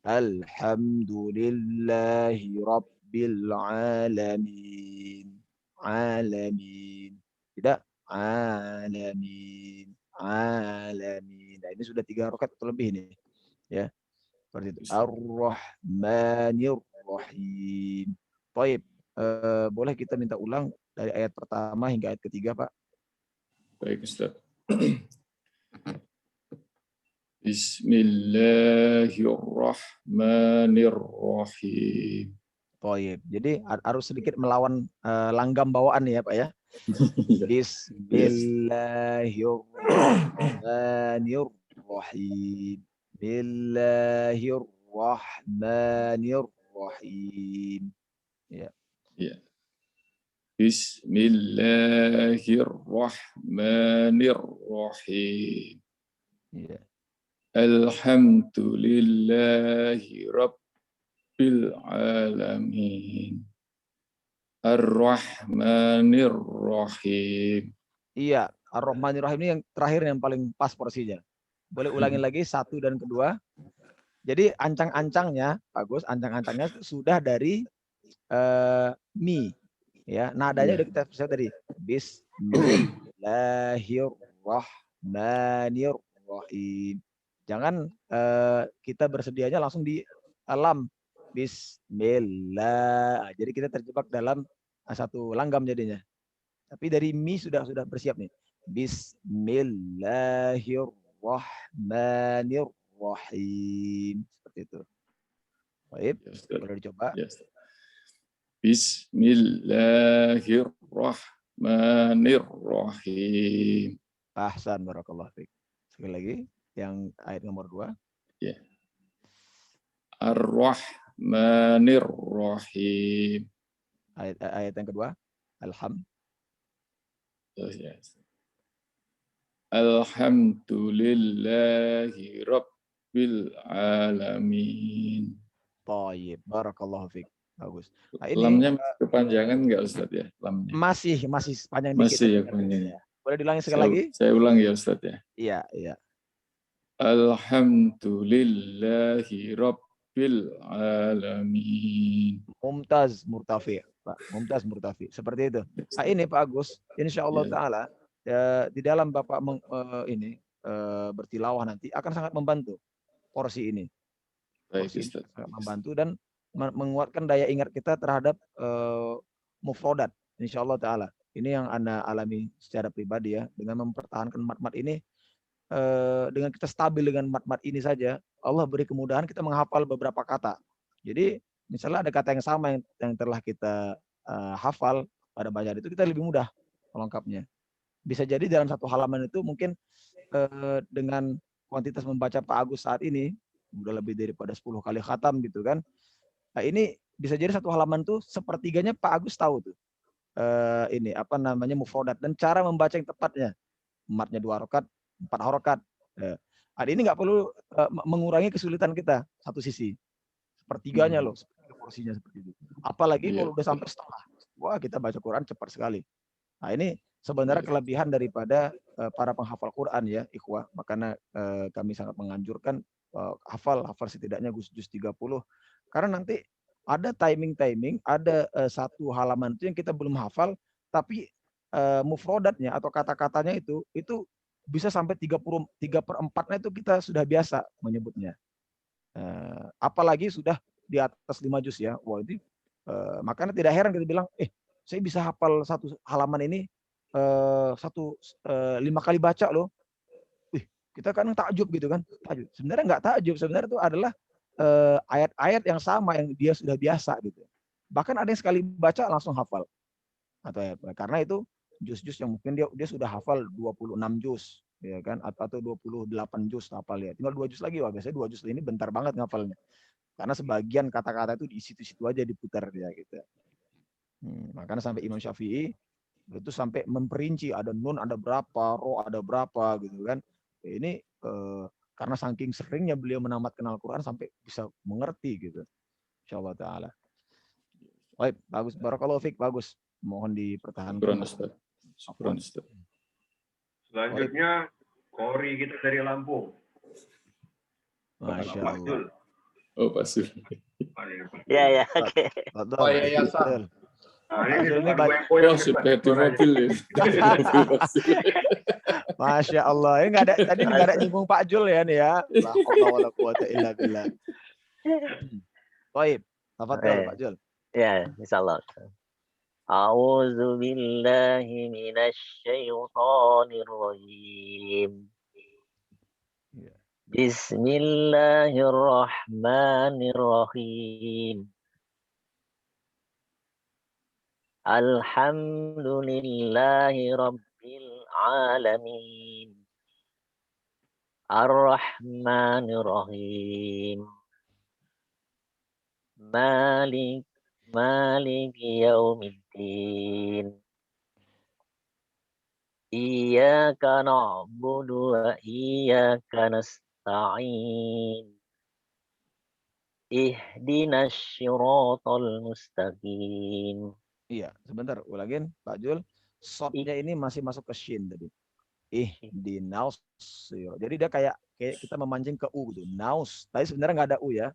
Alhamdulillahi Rabbil Alamin. Alamin. Tidak. Alamin. Alamin. Nah, ini sudah 3 harokat atau lebih ini. Ya. Seperti itu. Ar-Rahmanir-Rahim. Baik. Boleh kita minta ulang dari ayat pertama hingga ayat ketiga, Pak? Baik, Ustaz. Bismillahirrahmanirrahim. Baik. Jadi harus sedikit melawan langgam bawaan ya, Pak ya. Bismillahirrahmanirrahim. Bismillahirrahmanirrahim. Ya. Ya. Bismillahirrahmanirrahim. Ya. Alhamdulillahi Rabbil Alamin. Ar-Rahmanir-Rahim. Iya, Ar-Rahmanir-Rahim ini yang terakhir yang paling pas porsinya. Boleh ulangin lagi 1 dan kedua. Jadi ancang-ancangnya, bagus, ancang-ancangnya sudah dari mi. Ya, nadanya udah kita persiap tadi. Bismillahirrahmanirrahim. Jangan kita bersedianya langsung di alam. Bismillah. Jadi kita terjebak dalam satu langgam jadinya. Tapi dari mi sudah bersiap nih. Bismillahirrahmanirrahim. Seperti itu. Baik, boleh dicoba. Yes. Bismillahirrahmanirrahim. Ahsan, barakallahu fiik. Sekali lagi, yang ayat nomor 2. Ya. Ar-Rahmanirrahim. Ayat yang kedua. Yes. Alhamdulillahi Rabbil Alamin. Tayyib, barakallahu fiik. Bagus. Nah, ini Lamnya kepanjangan enggak Ustaz ya? Lamnya. Masih panjang dikit. Masih ya panjangnya. Boleh diulangi sekali lagi? Saya ulang ya Ustaz ya. Iya. Alhamdulillahi Rabbil Alamin. Mumtaz murtafi, Pak. Mumtaz murtafi. Seperti itu. Nah, ini Pak Agus, insyaallah taala di dalam Bapak bertilawah nanti akan sangat membantu porsi ini. Baik, Ustaz. Sangat membantu dan menguatkan daya ingat kita terhadap mufrodat, insyaallah taala. Ini yang Anda alami secara pribadi ya, dengan mempertahankan mat-mat ini, dengan kita stabil dengan mat-mat ini saja, Allah beri kemudahan kita menghafal beberapa kata. Jadi misalnya ada kata yang sama yang telah kita hafal pada bacaan itu, kita lebih mudah melengkapnya. Bisa jadi dalam satu halaman itu mungkin dengan kuantitas membaca Pak Agus saat ini udah lebih daripada 10 kali khatam gitu kan. Nah, ini bisa jadi satu halaman tuh sepertiganya Pak Agus tahu tuh. Mufrodat dan cara membaca yang tepatnya. Matnya 2 harokat, 4 harokat. Ini nggak perlu mengurangi kesulitan kita satu sisi. Sepertiganya loh, porsinya seperti itu. Apalagi kalau udah sampai setengah. Wah, kita baca Quran cepat sekali. Nah, ini sebenarnya kelebihan daripada para penghafal Quran ya, ikhwah. Makanya kami sangat menganjurkan hafal setidaknya juz 30. Karena nanti ada timing, ada satu halaman itu yang kita belum hafal, tapi mufrodatnya atau kata-katanya itu bisa sampai 3/4-nya itu kita sudah biasa menyebutnya. Apalagi sudah di atas 5 juz ya. Wah, itu makanya tidak heran kita bilang, saya bisa hafal satu halaman ini 5 kali baca loh. Kita kan takjub gitu kan. Takjub. Sebenarnya nggak takjub, sebenarnya itu adalah ayat-ayat yang sama yang dia sudah biasa gitu. Bahkan ada yang sekali baca langsung hafal. Karena itu juz-juz yang mungkin dia sudah hafal 26 juz, ya kan, atau 28 juz hafal ya. Tinggal 2 juz lagi, wah biasanya 2 juz ini bentar banget ngafalnya. Karena sebagian kata-kata itu di situ-situ aja diputar dia gitu. Makanya sampai Imam Syafi'i itu sampai memperinci ada nun ada berapa, ro ada berapa gitu kan. Ini karena saking seringnya beliau menamatkan Al-Quran sampai bisa mengerti gitu. Insyaallah taala. Baik, bagus. Barakallahu fiik, bagus. Mohon dipertahankan. Syukran, Ustaz. Selanjutnya Kori kita dari Lampung. Masya Pak Jul. Allah. Oh, Pak Sul. Ya, oke. Oh ya, yayasan. Nah, Pak Zul ini Oh, seperti mobil ya. Masya Allah. Ini tadi nggak ada nyinggung Pak Jul ya nih ya. La haula wala quwata illa billah. Baik, tafadhol Pak Jul. Ya, insyaallah. A'udzu billahi minasy syaithanir rajim. Bismillahirrahmanirrahim. Alhamdulillahi rabbil alamin. Ar-Rahmanir Rahim. Maliki yaumiddin. Iyyaka na'budu wa iyyaka nasta'in. Ihdinas syiratal mustaqim. Iya, sebentar ulangin Pak Jul. Shotnya ini masih masuk ke shin tadi. Ihdinas syiratal. Jadi dia kayak kita memancing ke u gitu. Naus. Tadi sebenarnya nggak ada u ya.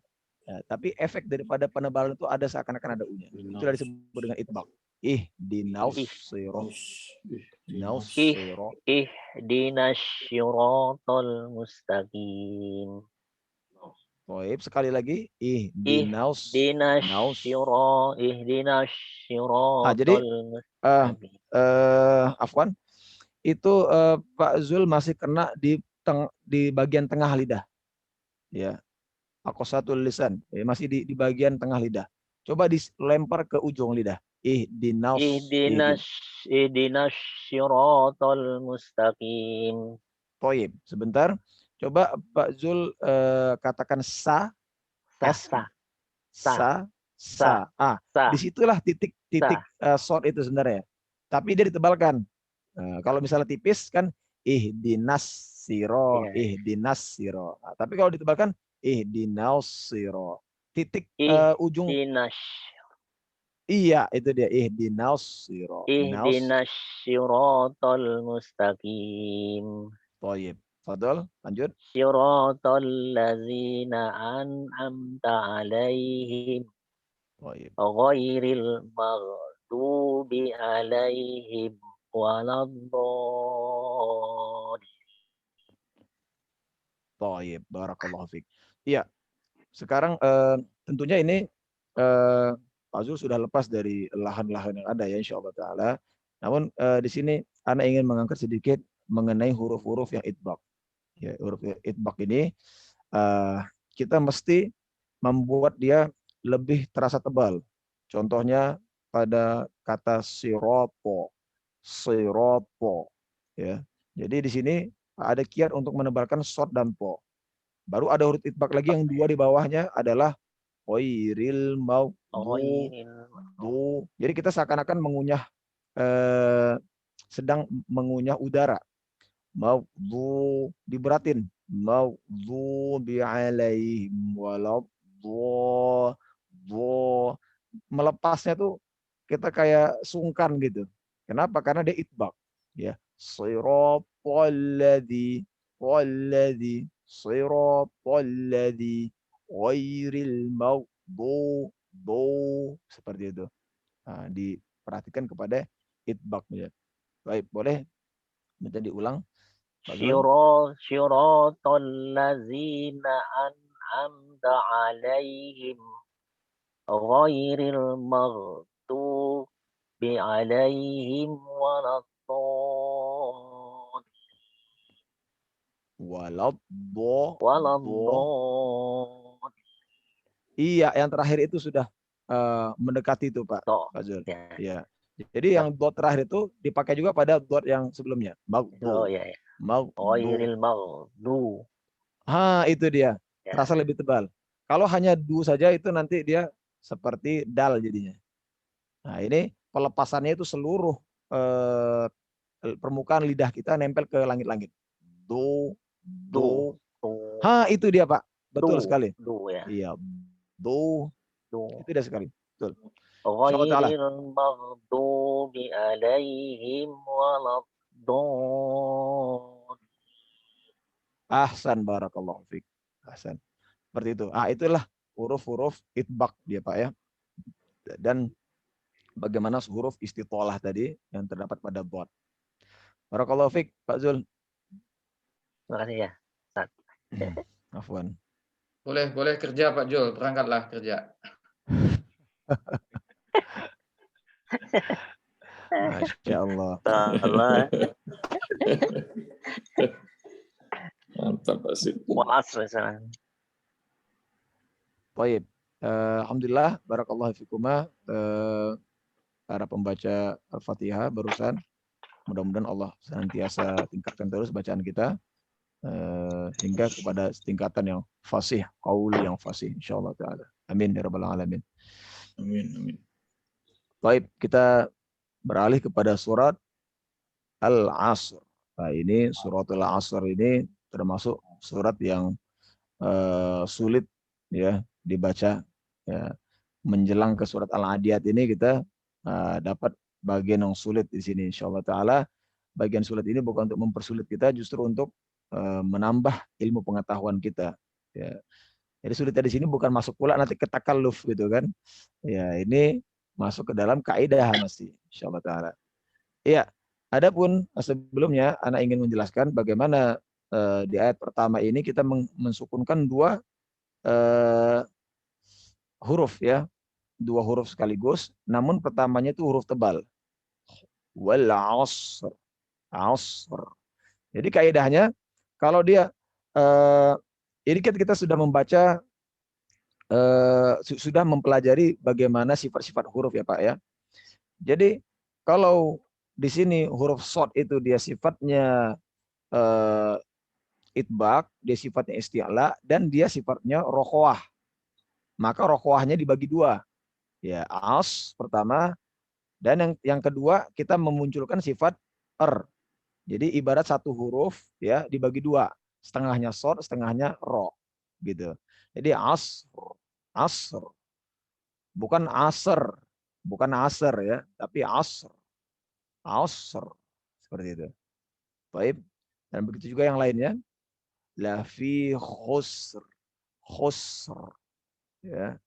Tapi efek daripada penebalan itu ada seakan-akan ada u-nya. Itu sudah disebut dengan itbaq. Ihdinas syiratal. Ihdinas syiratal mustaqim. Baik, sekali lagi ihdinas syiratal. Jadi afwan, itu Pak Zul masih kena di bagian tengah lidah. Ya. Aqsatul lisan, masih di bagian tengah lidah. Coba dilempar ke ujung lidah. Ihdinas syiratal mustaqim. Baik, sebentar. Coba Pak Zul katakan sa. Disitulah titik short itu sebenarnya. Tapi dia ditebalkan. Kalau misalnya tipis kan ihdinas siro. Tapi kalau ditebalkan ihdinas siro. Titik ujung. Iya, itu dia ihdinas siro. Ihdinas syiratal mustaqim. Baik. Fadol, lanjut. Syiratal ladzina an'amta 'alaihim. Ghairil maghdubi 'alaihim waladdallin. Baik, barakallahu fiik. Iya. Sekarang tentunya ini Pak Zul sudah lepas dari lahan-lahan yang ada ya insyaallah taala. Namun di sini Ana ingin mengangkat sedikit mengenai huruf-huruf yang itbaq. Ya, huruf itbaq ini kita mesti membuat dia lebih terasa tebal. Contohnya pada kata siropo, ya. Jadi di sini ada kiat untuk menebalkan short dan po. Baru ada huruf itbaq lagi yang dua di bawahnya adalah ghairil maghdubi. Jadi kita seakan-akan mengunyah sedang mengunyah udara. Maghdu diberatin. Maghdubi alaihim waladdallin. Melepasnya tuh kita kayak sungkan gitu. Kenapa? Karena dia itbaq. Ya. Siratal ladzi ghairil maghdubi. Seperti itu. Nah, diperhatikan kepada itbaqnya. Baik, boleh minta diulang. Syiratal ladzina an'amta 'alaihim ghairil maghdubi 'alaihim waladdallin. Waladdo. Waladdo. Iya, yang terakhir itu sudah mendekati itu, Pak. Pak Zul. Ya. Iya. Jadi yang dot terakhir itu dipakai juga pada dot yang sebelumnya. Oh ya. Ghairil maghdu. Itu dia. Ya. Terasa lebih tebal. Kalau hanya du saja itu nanti dia seperti dal jadinya. Nah, ini pelepasannya itu seluruh permukaan lidah kita nempel ke langit-langit. Do. Itu dia, Pak. Betul sekali. Do ya. Iya. Do. Itu dia sekali. Betul. Ghairil maghdubi alaihim waladdallin. Ahsan, barakallahu fiik. Ahsan. Seperti itu. Itulah huruf-huruf itbaq dia, Pak ya. Dan bagaimana huruf istitolah tadi yang terdapat pada dot. Barakallahu fiik, Pak Zul. Terima kasih ya, Ustaz. Afwan. Boleh kerja Pak Jul, berangkatlah kerja. Masya Allah. Mantap Pak Sid. Baik. Alhamdulillah, barakallahu fikuma, para pembaca Al-Fatihah barusan. Mudah-mudahan Allah senantiasa tingkatkan terus bacaan kita hingga kepada tingkatan yang fasih, qaul yang fasih insyaallah taala. Amin ya rabbal alamin. Amin. Baik, kita beralih kepada surat Al-Asr. Nah, ini suratul Asr ini termasuk surat yang sulit ya dibaca ya. Menjelang ke surat Al-Adiyat ini kita dapat bagian yang sulit di sini insyaallah taala. Bagian sulit ini bukan untuk mempersulit kita, justru untuk menambah ilmu pengetahuan kita ya. Jadi sulitnya di sini bukan masuk pula nanti ke takalluf gitu kan. Ya, ini masuk ke dalam kaidah mesti insyaallah taala. Iya, adapun sebelumnya anak ingin menjelaskan bagaimana di ayat pertama ini kita mensukunkan dua huruf ya. Dua huruf sekaligus, namun pertamanya itu huruf tebal. Wal 'asr. 'Asr. Jadi kaidahnya kalau dia ini kita sudah membaca sudah mempelajari bagaimana sifat-sifat huruf ya Pak ya. Jadi kalau di sini huruf shad itu dia sifatnya itbaq, dia sifatnya isti'la dan dia sifatnya rokhwah. Maka rokhwahnya dibagi dua. Ya, as pertama dan yang kedua kita memunculkan sifat Jadi ibarat satu huruf ya dibagi dua, setengahnya shad, setengahnya ro gitu. Jadi asr. Bukan asr, bukan asr ya, tapi asr. Asr seperti itu. Baik. Dan begitu juga yang lainnya. La fi khusr. Khusr. Ya.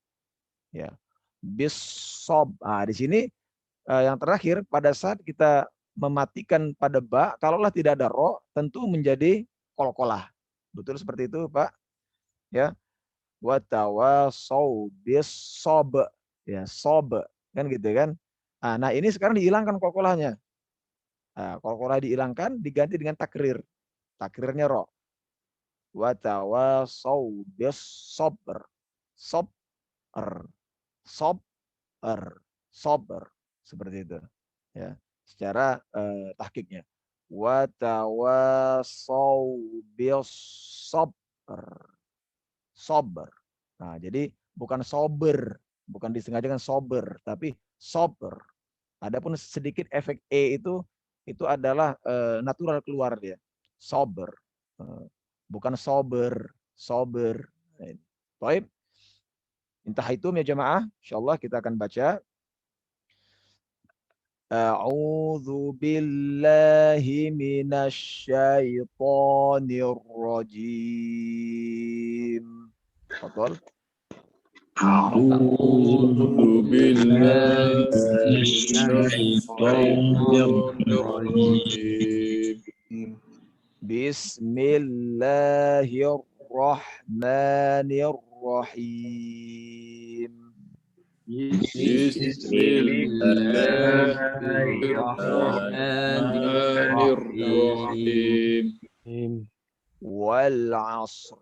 Ya. Bisob. Di sini yang terakhir pada saat kita mematikan pada ba, kalaulah tidak ada ro, tentu menjadi qalqalah. Betul seperti itu, Pak? Ya. Wa tawasau bisob. Ya, sob. Kan gitu kan? Nah, ini sekarang dihilangkan qalqalahnya. Qalqalah dihilangkan, diganti dengan takrir. Takrirnya ro. Wa tawasau bisabr. Sabr. Seperti itu. Ya. Secara tahqiqnya. Wa tawasau bisabr. Sabr. Nah, jadi bukan sober, bukan disengajakan sober, tapi sober. Adapun sedikit efek itu adalah natural keluar dia. Sober. Bukan sober. Baik. Intahaitum ya jemaah. Insyaallah kita akan baca. A'udzu billahi minasy syaithanir rajim. Fadhal. A'udzu billahi minasyaitonir rajim. Bismillahirrahmanirrahim. Bismillahirrahmanirrahim. wal asr.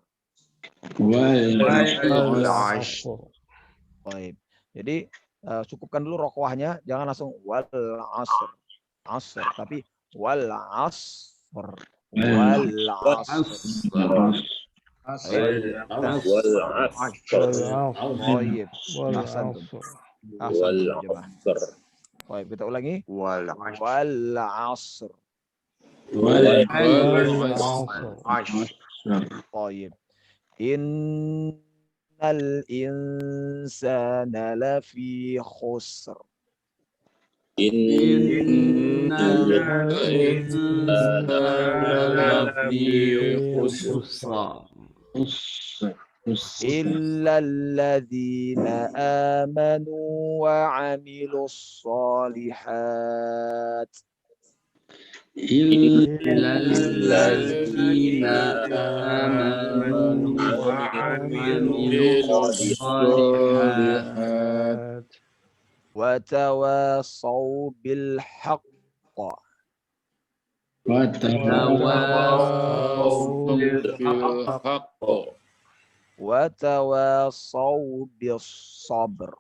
Baik. Jadi cukupkan dulu rokoahnya, jangan langsung wal asr, asr, tapi wal asr, wal asr. Baik. Baik, kita ulangi. Wal asr. Baik. Innal insana lafi khusr. Innal insana lafi khusr. إلا الذين آمنوا وعملوا الصالحات. إلا الذين آمنوا وعملوا الصالحات وتواصوا بالحق. وتواصوا بالصبر.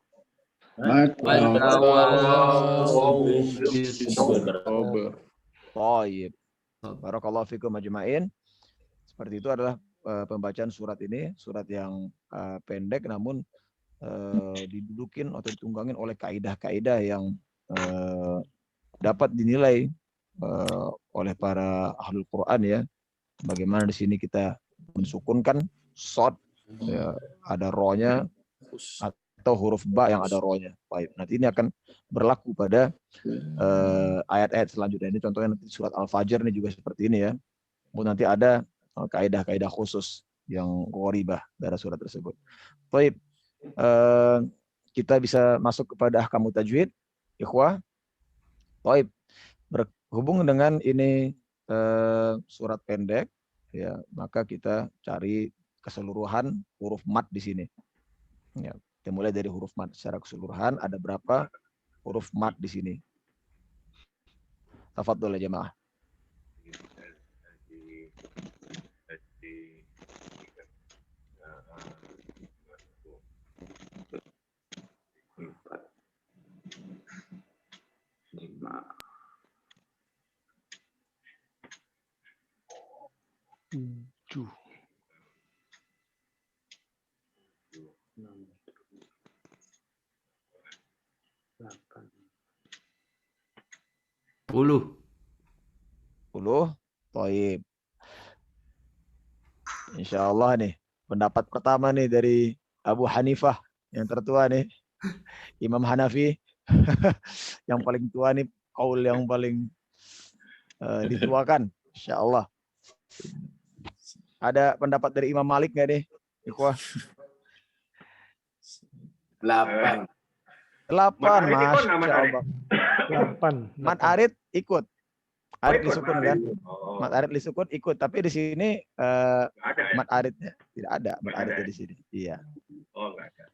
Baik. Barakallahu fikum ajma'in. Seperti itu adalah pembacaan surat ini, surat yang pendek namun didudukin atau ditunggangin oleh kaidah-kaidah yang dapat dinilai oleh para ahlul Quran ya. Bagaimana di sini kita mensukunkan shod, ya, ada ro-nya atau huruf ba yang ada ro-nya. Baik, nanti ini akan berlaku pada ayat-ayat selanjutnya. Ini contohnya nanti surat Al-Fajr ini juga seperti ini ya. Kemudian nanti ada kaidah-kaidah khusus yang gharibah dari surat tersebut. Baik, kita bisa masuk kepada ahkamu tajwid, ikhwah. Baik, berhubung dengan ini surat pendek, ya maka kita cari keseluruhan huruf mat di sini. Ya, kita mulai dari huruf mat secara keseluruhan. Ada berapa huruf mat di sini? Tafadhol ya jemaah. Tujuh. 10. Baik. Insyaallah nih pendapat pertama nih dari Abu Hanifah yang tertua nih, Imam Hanafi yang paling tua nih, kaul yang paling dituakan, insyaallah. Ada pendapat dari Imam Malik nggak nih, ikhwah? 8. 8, Masya Allah. 8. Mat Arid ikut. Arid disukun kan? Mat Arid disukun ikut, tapi di sini Mat Aridnya tidak ada. Mat Aridnya di sini. Iya. Oh, enggak ada.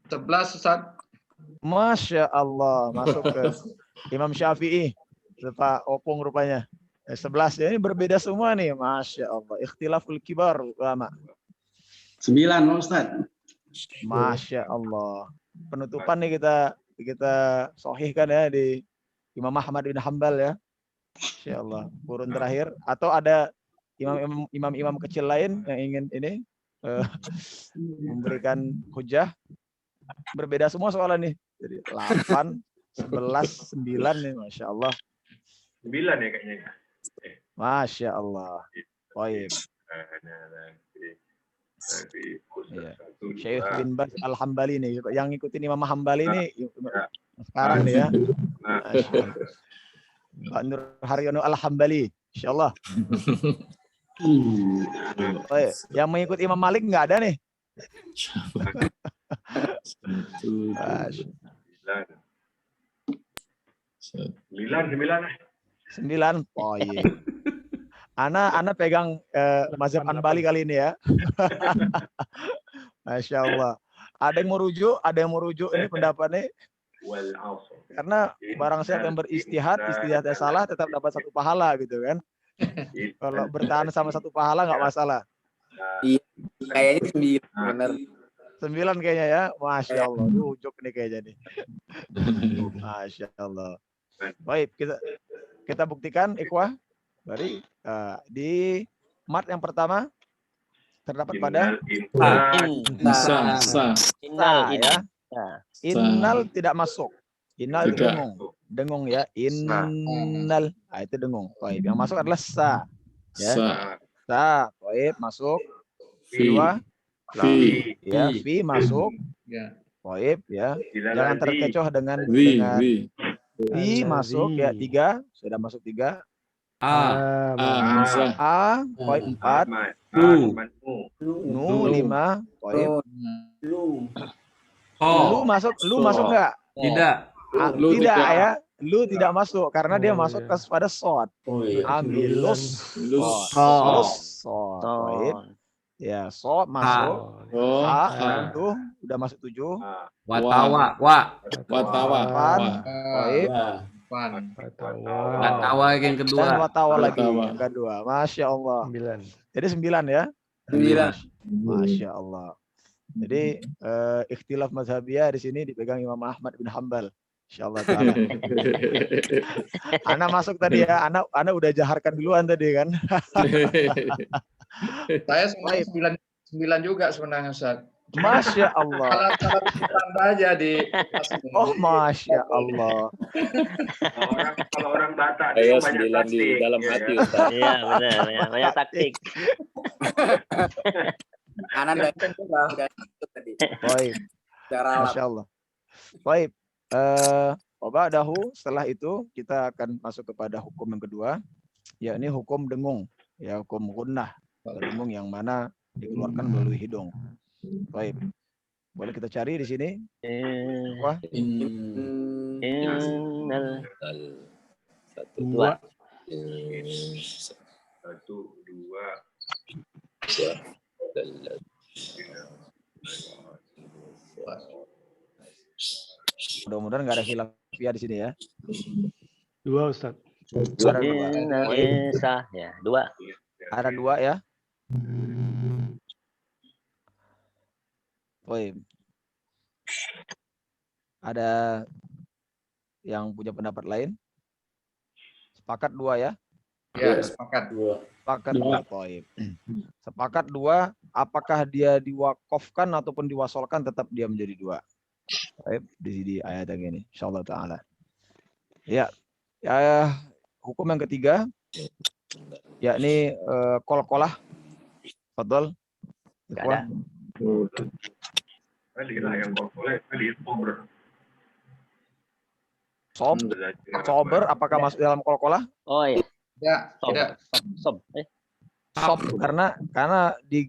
11 Ustaz. Masya Allah, masuk ke Imam Syafi'i. Pak Opung rupanya. 11 ya, ini berbeda semua nih. Masya Allah. Ikhtilaful kibar ulama. 9 Ustaz. Masya Allah. Penutupan nih kita sahihkan ya di Imam Ahmad bin Hambal ya. Masya Allah. Kurun terakhir. Atau ada imam-imam kecil lain yang ingin ini memberikan hujah. Berbeda semua soalnya nih. Jadi 8, 11, 9 nih. Masya Allah. 9 ya kayaknya. Masya Allah. Baik. Ya. Syekh bin Baz Al-Hambali nih, yang ngikutin Imam Hambali nih sekarang nih ya. Pak Nur Haryono Al-Hambali, insyaallah. Yang mengikuti Imam Malik nggak ada nih. 9. Oh iya. Ana pegang mazhab Anbali kali ini ya. Masya Allah. Ada yang mau rujuk ini pendapatnya. Karena barang siapa yang beristihad, istihadnya salah tetap dapat 1 pahala gitu kan. Kalau bertahan sama satu pahala nggak masalah. Iya, kayaknya 9 bener. 9 kayaknya ya. Masya Allah. Ujuk nih kayaknya nih. Masya Allah. Baik, kita buktikan ikhwah. Mari di mat yang pertama terdapat pada innal tidak masuk. Innal itu dengung. Dengung ya. Innal. Nah, itu dengung. Baik, yang masuk adalah sa. Ya. Sa. Baik, masuk. Kedua ya, fi masuk. Baik ya. Jangan terkecoh dengan fi masuk ya 3, sudah masuk 3. Baik 4. Nu 5. Baik. Lu masuk enggak? Tidak. Tidak ya. Lu tidak masuk karena dia masuk pada shod. Ambilus. Shod. Baik. Ya, so masuk. Itu udah masuk 7. Watawa. Baik. Watawa yang kedua. Dan watawa lagi yang kedua. Masya Allah. 9. Jadi 9 ya. 9. Masya Allah. Jadi ikhtilaf mazhabiyah di sini dipegang Imam Ahmad bin Hanbal. Insyaallah taala. Ana masuk tadi ya. Ana udah jaharkan duluan tadi kan. Saya sebenarnya 9 juga sebenarnya Ustaz. Masya Allah. Salah tambah aja di. Oh Masya Allah. Kalau orang Batak Saya itu banyak 9 di taktik, dalam ya hati kan? Ustaz. Iya benar, ya. Banyak taktik. Anan dan juga tadi. Baik. Cara Masya Allah. Baik. Dahu setelah itu kita akan masuk kepada hukum yang kedua, yakni hukum dengung, ya hukum gunnah, dengung yang mana dikeluarkan melalui hidung. Baik. Boleh kita cari di sini? Wah. Innal 1, 2. 2. Mudah-mudahan nggak ada khilafiyah di sini ya. 2 Ustaz. Innal insah ya, 2. Ada 2 ya. Baik. Ada yang punya pendapat lain? Sepakat 2 ya? Ya, sepakat. Sepakat 2. Baik. Sepakat 2, apakah dia diwakafkan ataupun diwasolkan tetap dia menjadi 2. Baik, di ayat yang ini insyaallah taala. Ya. Hukum yang ketiga yakni qalqalah. Fadhal. Ada. Yang boleh Sober, apakah masuk dalam qalqalah? Oh iya. Ya, tidak. Sob. Sob karena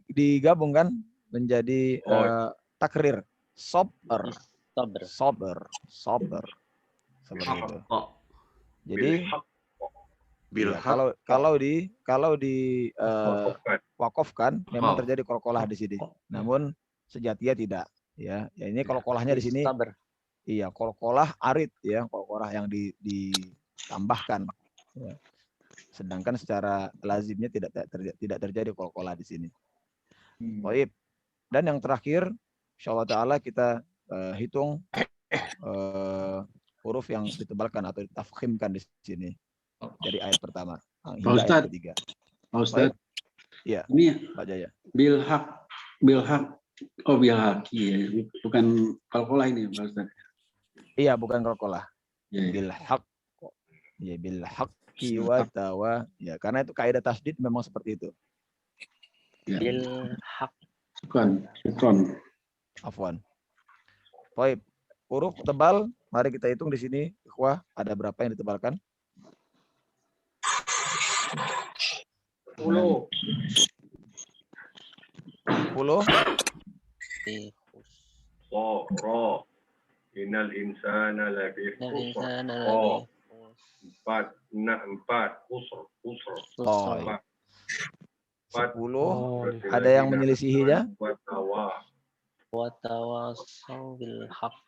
digabungkan menjadi takrir. Sober. Seperti itu. Jadi kalau di wakafkan memang terjadi qalqalah di sini. Namun sejatinya tidak ya. Ini qalqalahnya di sini. Iya, qalqalah arid ya, qalqalah yang ditambahkan. Ya. Sedangkan secara lazimnya tidak terjadi qalqalah di sini. Baik. Dan yang terakhir insyaallah taala kita hitung huruf yang ditebalkan atau ditafkhimkan di sini dari ayat pertama hingga ayat ketiga. Pak Ustaz. Iya. Ini Pak Jaya. Bilhaq. Oh bilhaq. Iya, bukan qalqalah ini Pak Ustaz. Iya, bukan qalqalah. Ya. Bilhaq. Ya, bilhaqqi wa tawa. Ya, karena itu kaidah tasdid memang seperti itu. Ya. Bilhaq. Syukran. Afwan. Baik, huruf tebal, mari kita hitung di sini, ikhwah, ada berapa yang ditebalkan? 10. 10. Ro. Innal insana lafi khusr. 4. 10. Ada yang menyelisihinya? Watawasau bil haqq.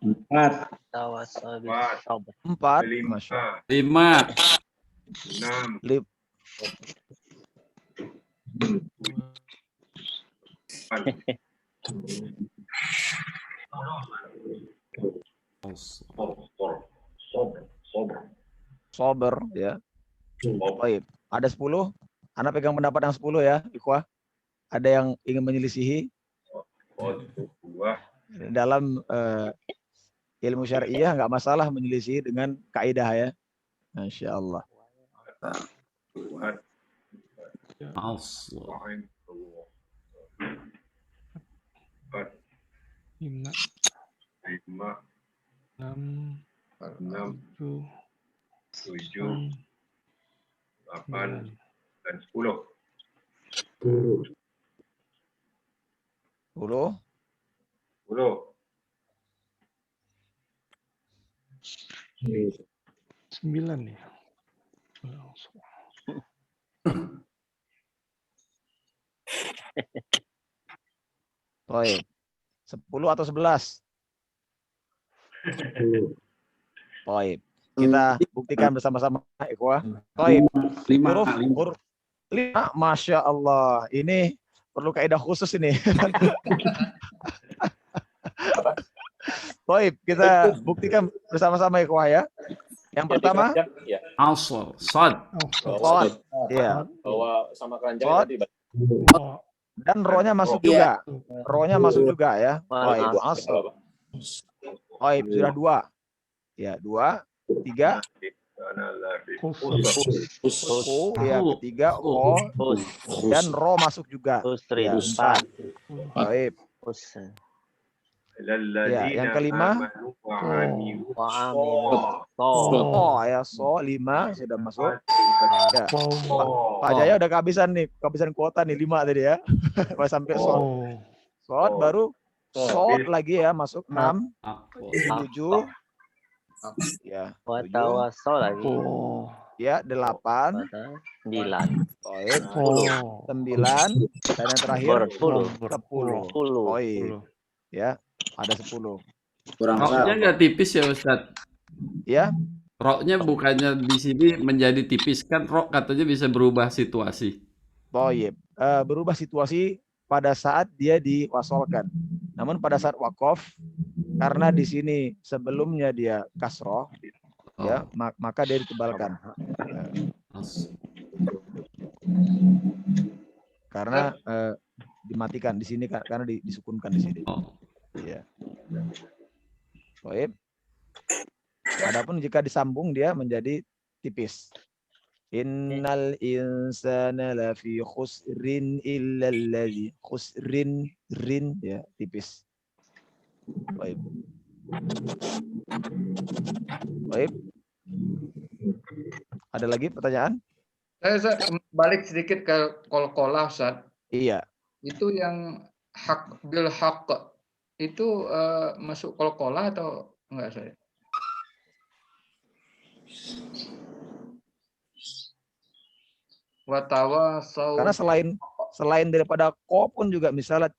4. Watawasau bil sabr. 4. 5. 6, Lip. 8. Sober ya. Baik. Ada 10. Anda pegang pendapat yang 10 ya, ikhwah. Ada yang ingin menyelisihi dalam ilmu syariah, nggak masalah menyelisih dengan kaidah ya. Masya Allah. Lima, 6, 7, 7, 8, 9. dan 10. 10. 9 nih. Baik. 10 atau 11? Baik. Kita buktikan bersama-sama, ikhwah. Baik. 5. Masya Allah. Ini perlu kaidah khusus ini. Baik, kita buktikan bersama-sama ikhwah ya. Yang pertama, Asal, sod. Sod. Iya. Bawa sama keranjang Sod. tadi. Dan rohnya masuk juga. Rohnya masuk juga ya. Baik, asal. Baik, sudah 2. Ya, 2, 3. Ya, ketiga O dan ro masuk juga. Ya, 4. Baik. Ya, yang kelima ya, so 5 sudah masuk. Ya. Pak Jaya udah kehabisan kuota nih 5 tadi ya. Sampai sod baru sod lagi ya, masuk 6, 7. Ya, 7 lagi. Ya, 8, 9. 9, dan yang terakhir 10. Ya, ada 10. Roknya nggak tipis ya Ustadz? Ya. Roknya bukannya di sini menjadi tipis, kan rok katanya bisa berubah situasi. Berubah situasi pada saat dia diwasolkan. Namun pada saat wakof, karena di sini sebelumnya dia kasroh, ya, maka dia ditebalkan. Karena dimatikan di sini karena disukunkan di sini. Ya. Baik. Adapun jika disambung dia menjadi tipis. Innal insana lafi khusrin illa allazi khusrin rin ya, tipis. Baik. Baik. Ada lagi pertanyaan? Saya balik sedikit ke kol-kolah, Ustaz. Iya. Itu yang hak bil haq itu masuk kol-kolah atau enggak, saya? Karena selain daripada ko pun juga misalnya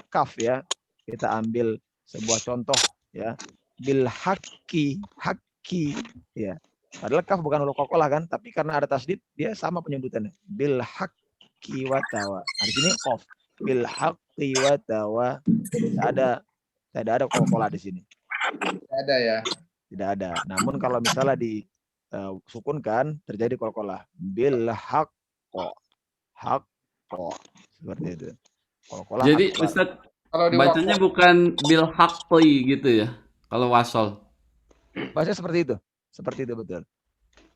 kaf ya, kita ambil sebuah contoh ya, bil haqqi ya, padahal kaf bukan huruf qalqalah kan, tapi karena ada tasdid dia sama penyebutannya, bil haqqi wa tawa. Di sini qaf, bil haqqi wa tawa, tidak ada qalqalah di sini. Tidak ada ya. Tidak ada. Namun kalau misalnya disukunkan terjadi qalqalah, bil haqqo, seperti itu. Qalqalah. Jadi Ustaz, bacanya bukan bil haqqi gitu ya kalau wasol. Bahasa seperti itu betul.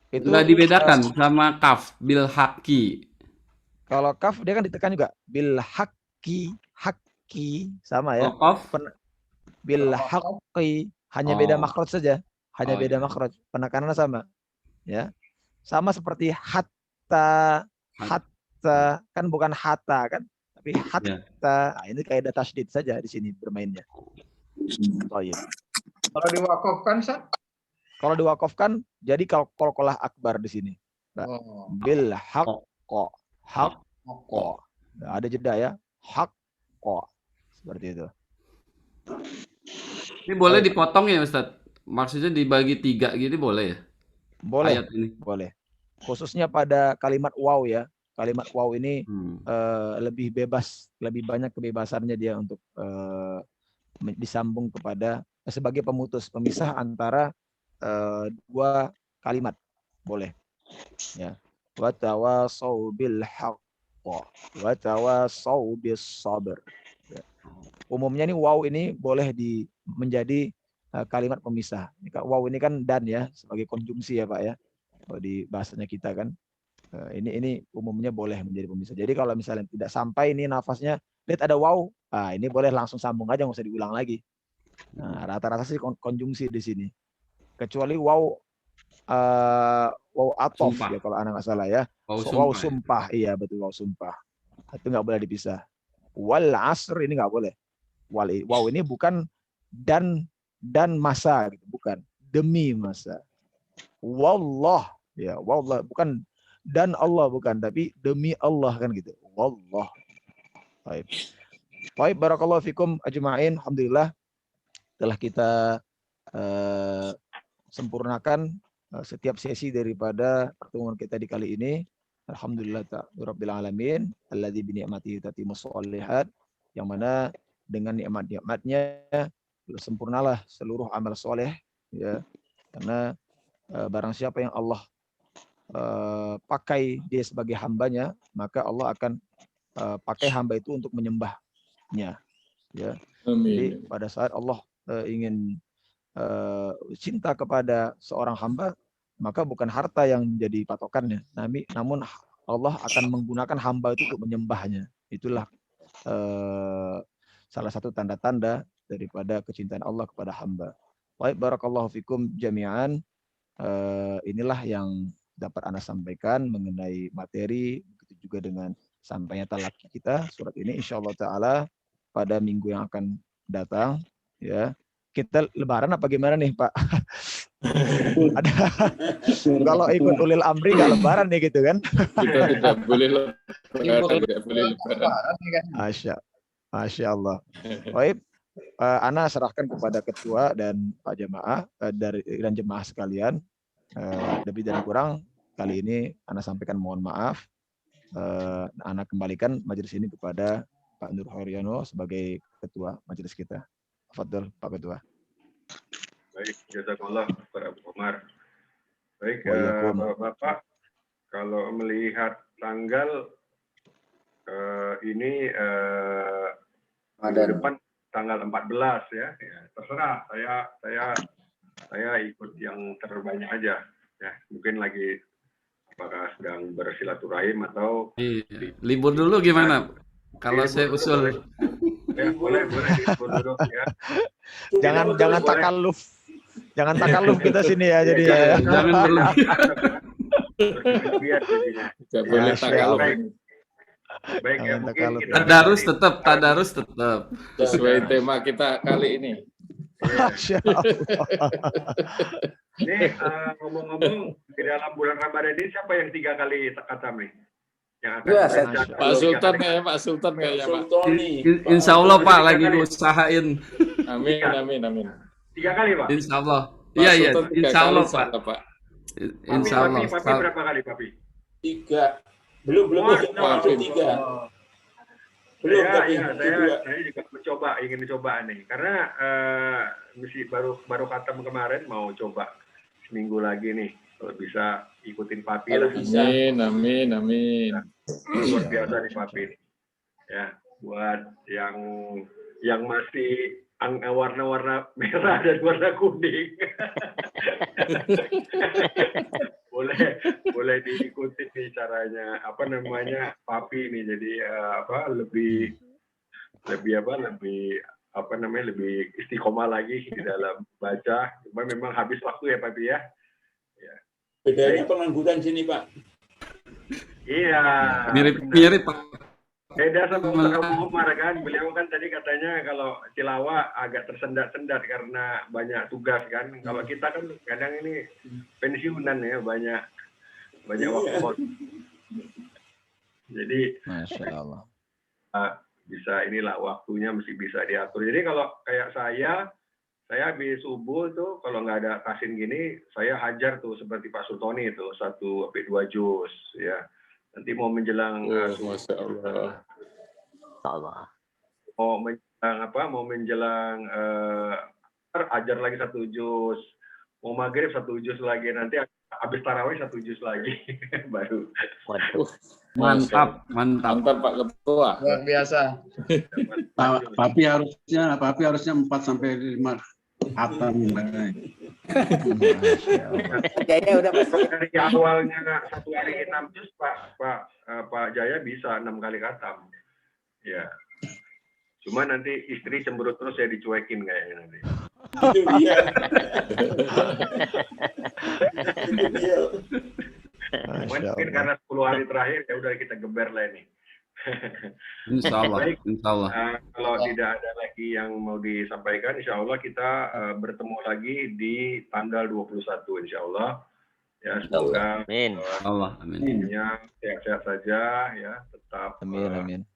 Itu nggak dibedakan sama kaf bil haqqi. Kalau kaf dia kan ditekan juga, bil haqqi sama ya. Bil haqqi hanya beda makhraj saja, beda makhraj, penekanannya sama. Ya. Sama seperti hatta kan bukan hatta kan, tapi hatta. Nah, ini kaidah tasydid saja di sini bermainnya. Kalau diwakafkan, Ustaz? Kalau diwakafkan jadi qalqalah akbar di sini. Bil haqqo. Ada jeda ya. Haqqo. Seperti itu. Ini boleh dipotong ya Ustaz? Maksudnya dibagi 3 gitu boleh ya? Boleh. Ayat ini. Boleh. khususnya pada kalimat waw ya. Kalimat waw ini lebih bebas, lebih banyak kebebasannya dia untuk disambung kepada sebagai pemisah antara dua kalimat, boleh. Ya. Wa tawasau bil haqq wa tawasau bis sabr. Ya. Umumnya nih waw ini boleh menjadi kalimat pemisah. Waw ini kan dan ya sebagai konjungsi ya Pak ya. Kalau di bahasanya kita kan ini umumnya boleh menjadi pemisah. Jadi kalau misalnya tidak sampai ini nafasnya, lihat ada waw, ini boleh langsung sambung aja, nggak usah diulang lagi. Nah, rata-rata sih konjungsi di sini. Kecuali waw atof ya kalau anak nggak salah ya. Waw sumpah, iya betul waw sumpah. Itu nggak boleh dipisah. Wal asr ini nggak boleh. Waw ini bukan dan masa, gitu. Bukan demi masa. Wallah ya, wallah bukan dan Allah, bukan, tapi demi Allah kan gitu. Wallah. Baik. Baik, barakallahu fikum ajma'in. Alhamdulillah telah kita sempurnakan setiap sesi daripada pertemuan kita di kali ini. Alhamdulillah rabbil alamin alladzi bi ni'matihi tatimmus shalihat, yang mana dengan nikmat-nikmatnya sempurnalah seluruh amal soleh ya. Karena barang siapa yang Allah pakai dia sebagai hambanya, maka Allah akan pakai hamba itu untuk menyembahnya ya. Jadi pada saat Allah ingin cinta kepada seorang hamba, maka bukan harta yang menjadi patokannya, namun Allah akan menggunakan hamba itu untuk menyembahnya. Itulah salah satu tanda-tanda daripada kecintaan Allah kepada hamba. Baik, barakallahu fikum jami'an. Inilah yang dapat Anda sampaikan mengenai materi, begitu juga dengan sampainya talaki kita surat ini, insyaallah taala pada minggu yang akan datang ya. Kita lebaran apa gimana nih Pak? Ada kalau ikut ulil amri nggak lebaran nih gitu kan? Kita tidak boleh lebaran. Masya Allah. Baik, Ana serahkan kepada ketua dan Pak jemaah dan jemaah sekalian. Lebih dan kurang kali ini Ana sampaikan mohon maaf. Ana kembalikan majelis ini kepada Pak Nur Hoiryono sebagai ketua majelis kita. Tafadhol Pak Ketua. Baik, jazakallah Pak Abu Umar. Baik, Bapak, kalau melihat tanggal ini minggu depan tanggal 14 ya, terserah saya ikut yang terbanyak aja ya. Mungkin lagi apakah sedang bersilaturahim atau libur dulu gimana? Kalau saya usul ya, boleh libur dulu ya. Jangan takalluf kita sini ya, jadi ya. Jangan berlebihan. Tidak boleh takalluf. Baik ya, mungkin kita tadarus tetap sesuai tema kita kali ini. Masya Allah. Ini ngomong-ngomong di dalam bulan Ramadan ini siapa yang 3 kali khatam nih? Yang akan Pak Sultan ya, Pak Sultan kayaknya Pak. Insya Allah Pak lagi usahain. Amin. 3 kali Pak. Insya Allah. Iya. Insya Allah Pak. Insya Allah. Papi berapa kali Papi? 3. Belum masuk 3. Belum, saya juga ingin mencoba nih, karena baru khatam kemarin, mau coba seminggu lagi nih kalau bisa ikutin Papi lah. Amin. Luar biasa nih Papi. Ya, buat yang masih warna-warna merah dan warna kuning. boleh diikuti nih caranya, Papi nih. Jadi lebih istiqomah lagi di dalam baca. Cuma memang habis waktu ya Papi ya. Bedanya pengangguran sini Pak. Iya. Mirip Pak. Beda sama Ustaz Abu Umar kan. Beliau kan tadi katanya kalau tilawah agak tersendat-sendat karena banyak tugas kan. Kalau kita kan kadang ini pensiunan ya, banyak waktu. Jadi Masya Allah. Bisa inilah waktunya mesti bisa diatur. Jadi kalau kayak saya saya habis subuh tuh kalau nggak ada kasin gini, saya hajar tuh seperti Pak Sultoni itu 1-2 juz ya. Nanti mau menjelang Masya Allah. Allah. Mau menjelang ajar lagi 1 juz. Mau maghrib 1 juz lagi, nanti habis tarawih 1 juz lagi baru. Waduh. Mantap. Mantap Pak Ketua. Luar biasa. Papi harusnya 4 sampai 5 hatam. Jaya udah pasti. Dari awalnya 1 hari 6 juz, Pak Jaya bisa 6 kali khatam. Ya. Cuma nanti istri cemberut terus ya, dicuekin kayaknya nanti. Itu dia. Itu dia. Mungkin karena 10 hari terakhir ya udah kita geber lah ini. Insya Allah. Baik. Insya Allah. Kalau tidak ada lagi yang mau disampaikan, insya Allah kita bertemu lagi di tanggal 21 insya Allah. Ya, semoga Amin. Allah, amin. sehat-sehat saja ya, tetap Amin.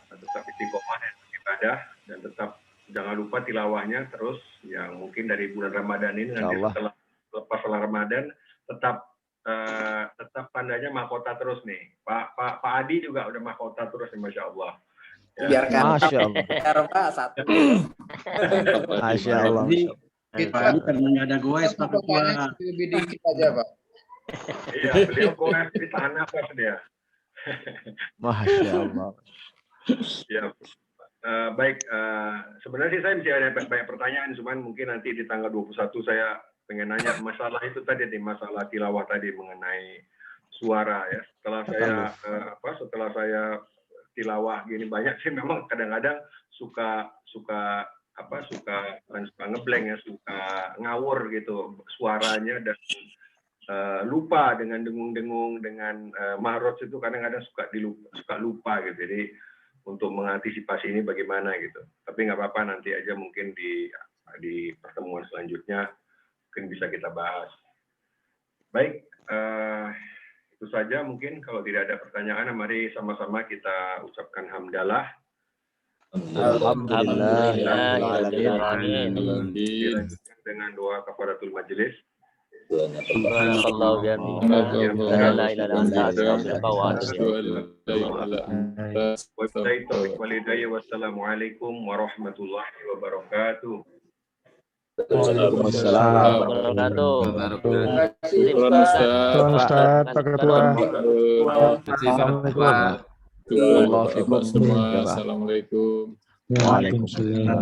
tetap istiqomah dan ibadah, dan tetap jangan lupa tilawahnya terus yang mungkin dari bulan Ramadan ini nanti setelah lepas Ramadan tetap tandanya mahkota terus nih. Pak Adi juga udah mahkota terus nih, Masya Allah. Ya. Biarkan Masya Allah. Pak satu. Masya Allah. Pak Adi karena nggak ada goes Pak Ketua. Lebih dikit aja, Pak. Iya, beliau boleh ditahan nafas dia. Masya Allah. Ya, baik. Sebenarnya sih saya masih ada banyak pertanyaan, cuman mungkin nanti di tanggal 21 saya pengen nanya masalah itu tadi nih, masalah tilawah tadi mengenai suara ya. Setelah saya tilawah gini banyak sih memang kadang-kadang suka ngeblank ya, suka ngawur gitu suaranya, dan lupa dengan dengung-dengung, dengan mahrot itu kadang-kadang suka lupa gitu. Jadi untuk mengantisipasi ini bagaimana gitu. Tapi nggak apa-apa, nanti aja mungkin di pertemuan selanjutnya mungkin bisa kita bahas. Baik, itu saja mungkin. Kalau tidak ada pertanyaan, mari sama-sama kita ucapkan hamdalah. Alhamdulillah. Dengan doa kafaratul majelis. Subhanallah wa bihamdihi. La ilaha illa anta astaghfiruka wa atubu ilaik. Wassalamualaikum warahmatullahi wabarakatuh. Waalaikumsalam Wabarakatuh. Tuhan Ustaz, Pak Ketua. Assalamualaikum. Assalamualaikum. Waalaikumsalam.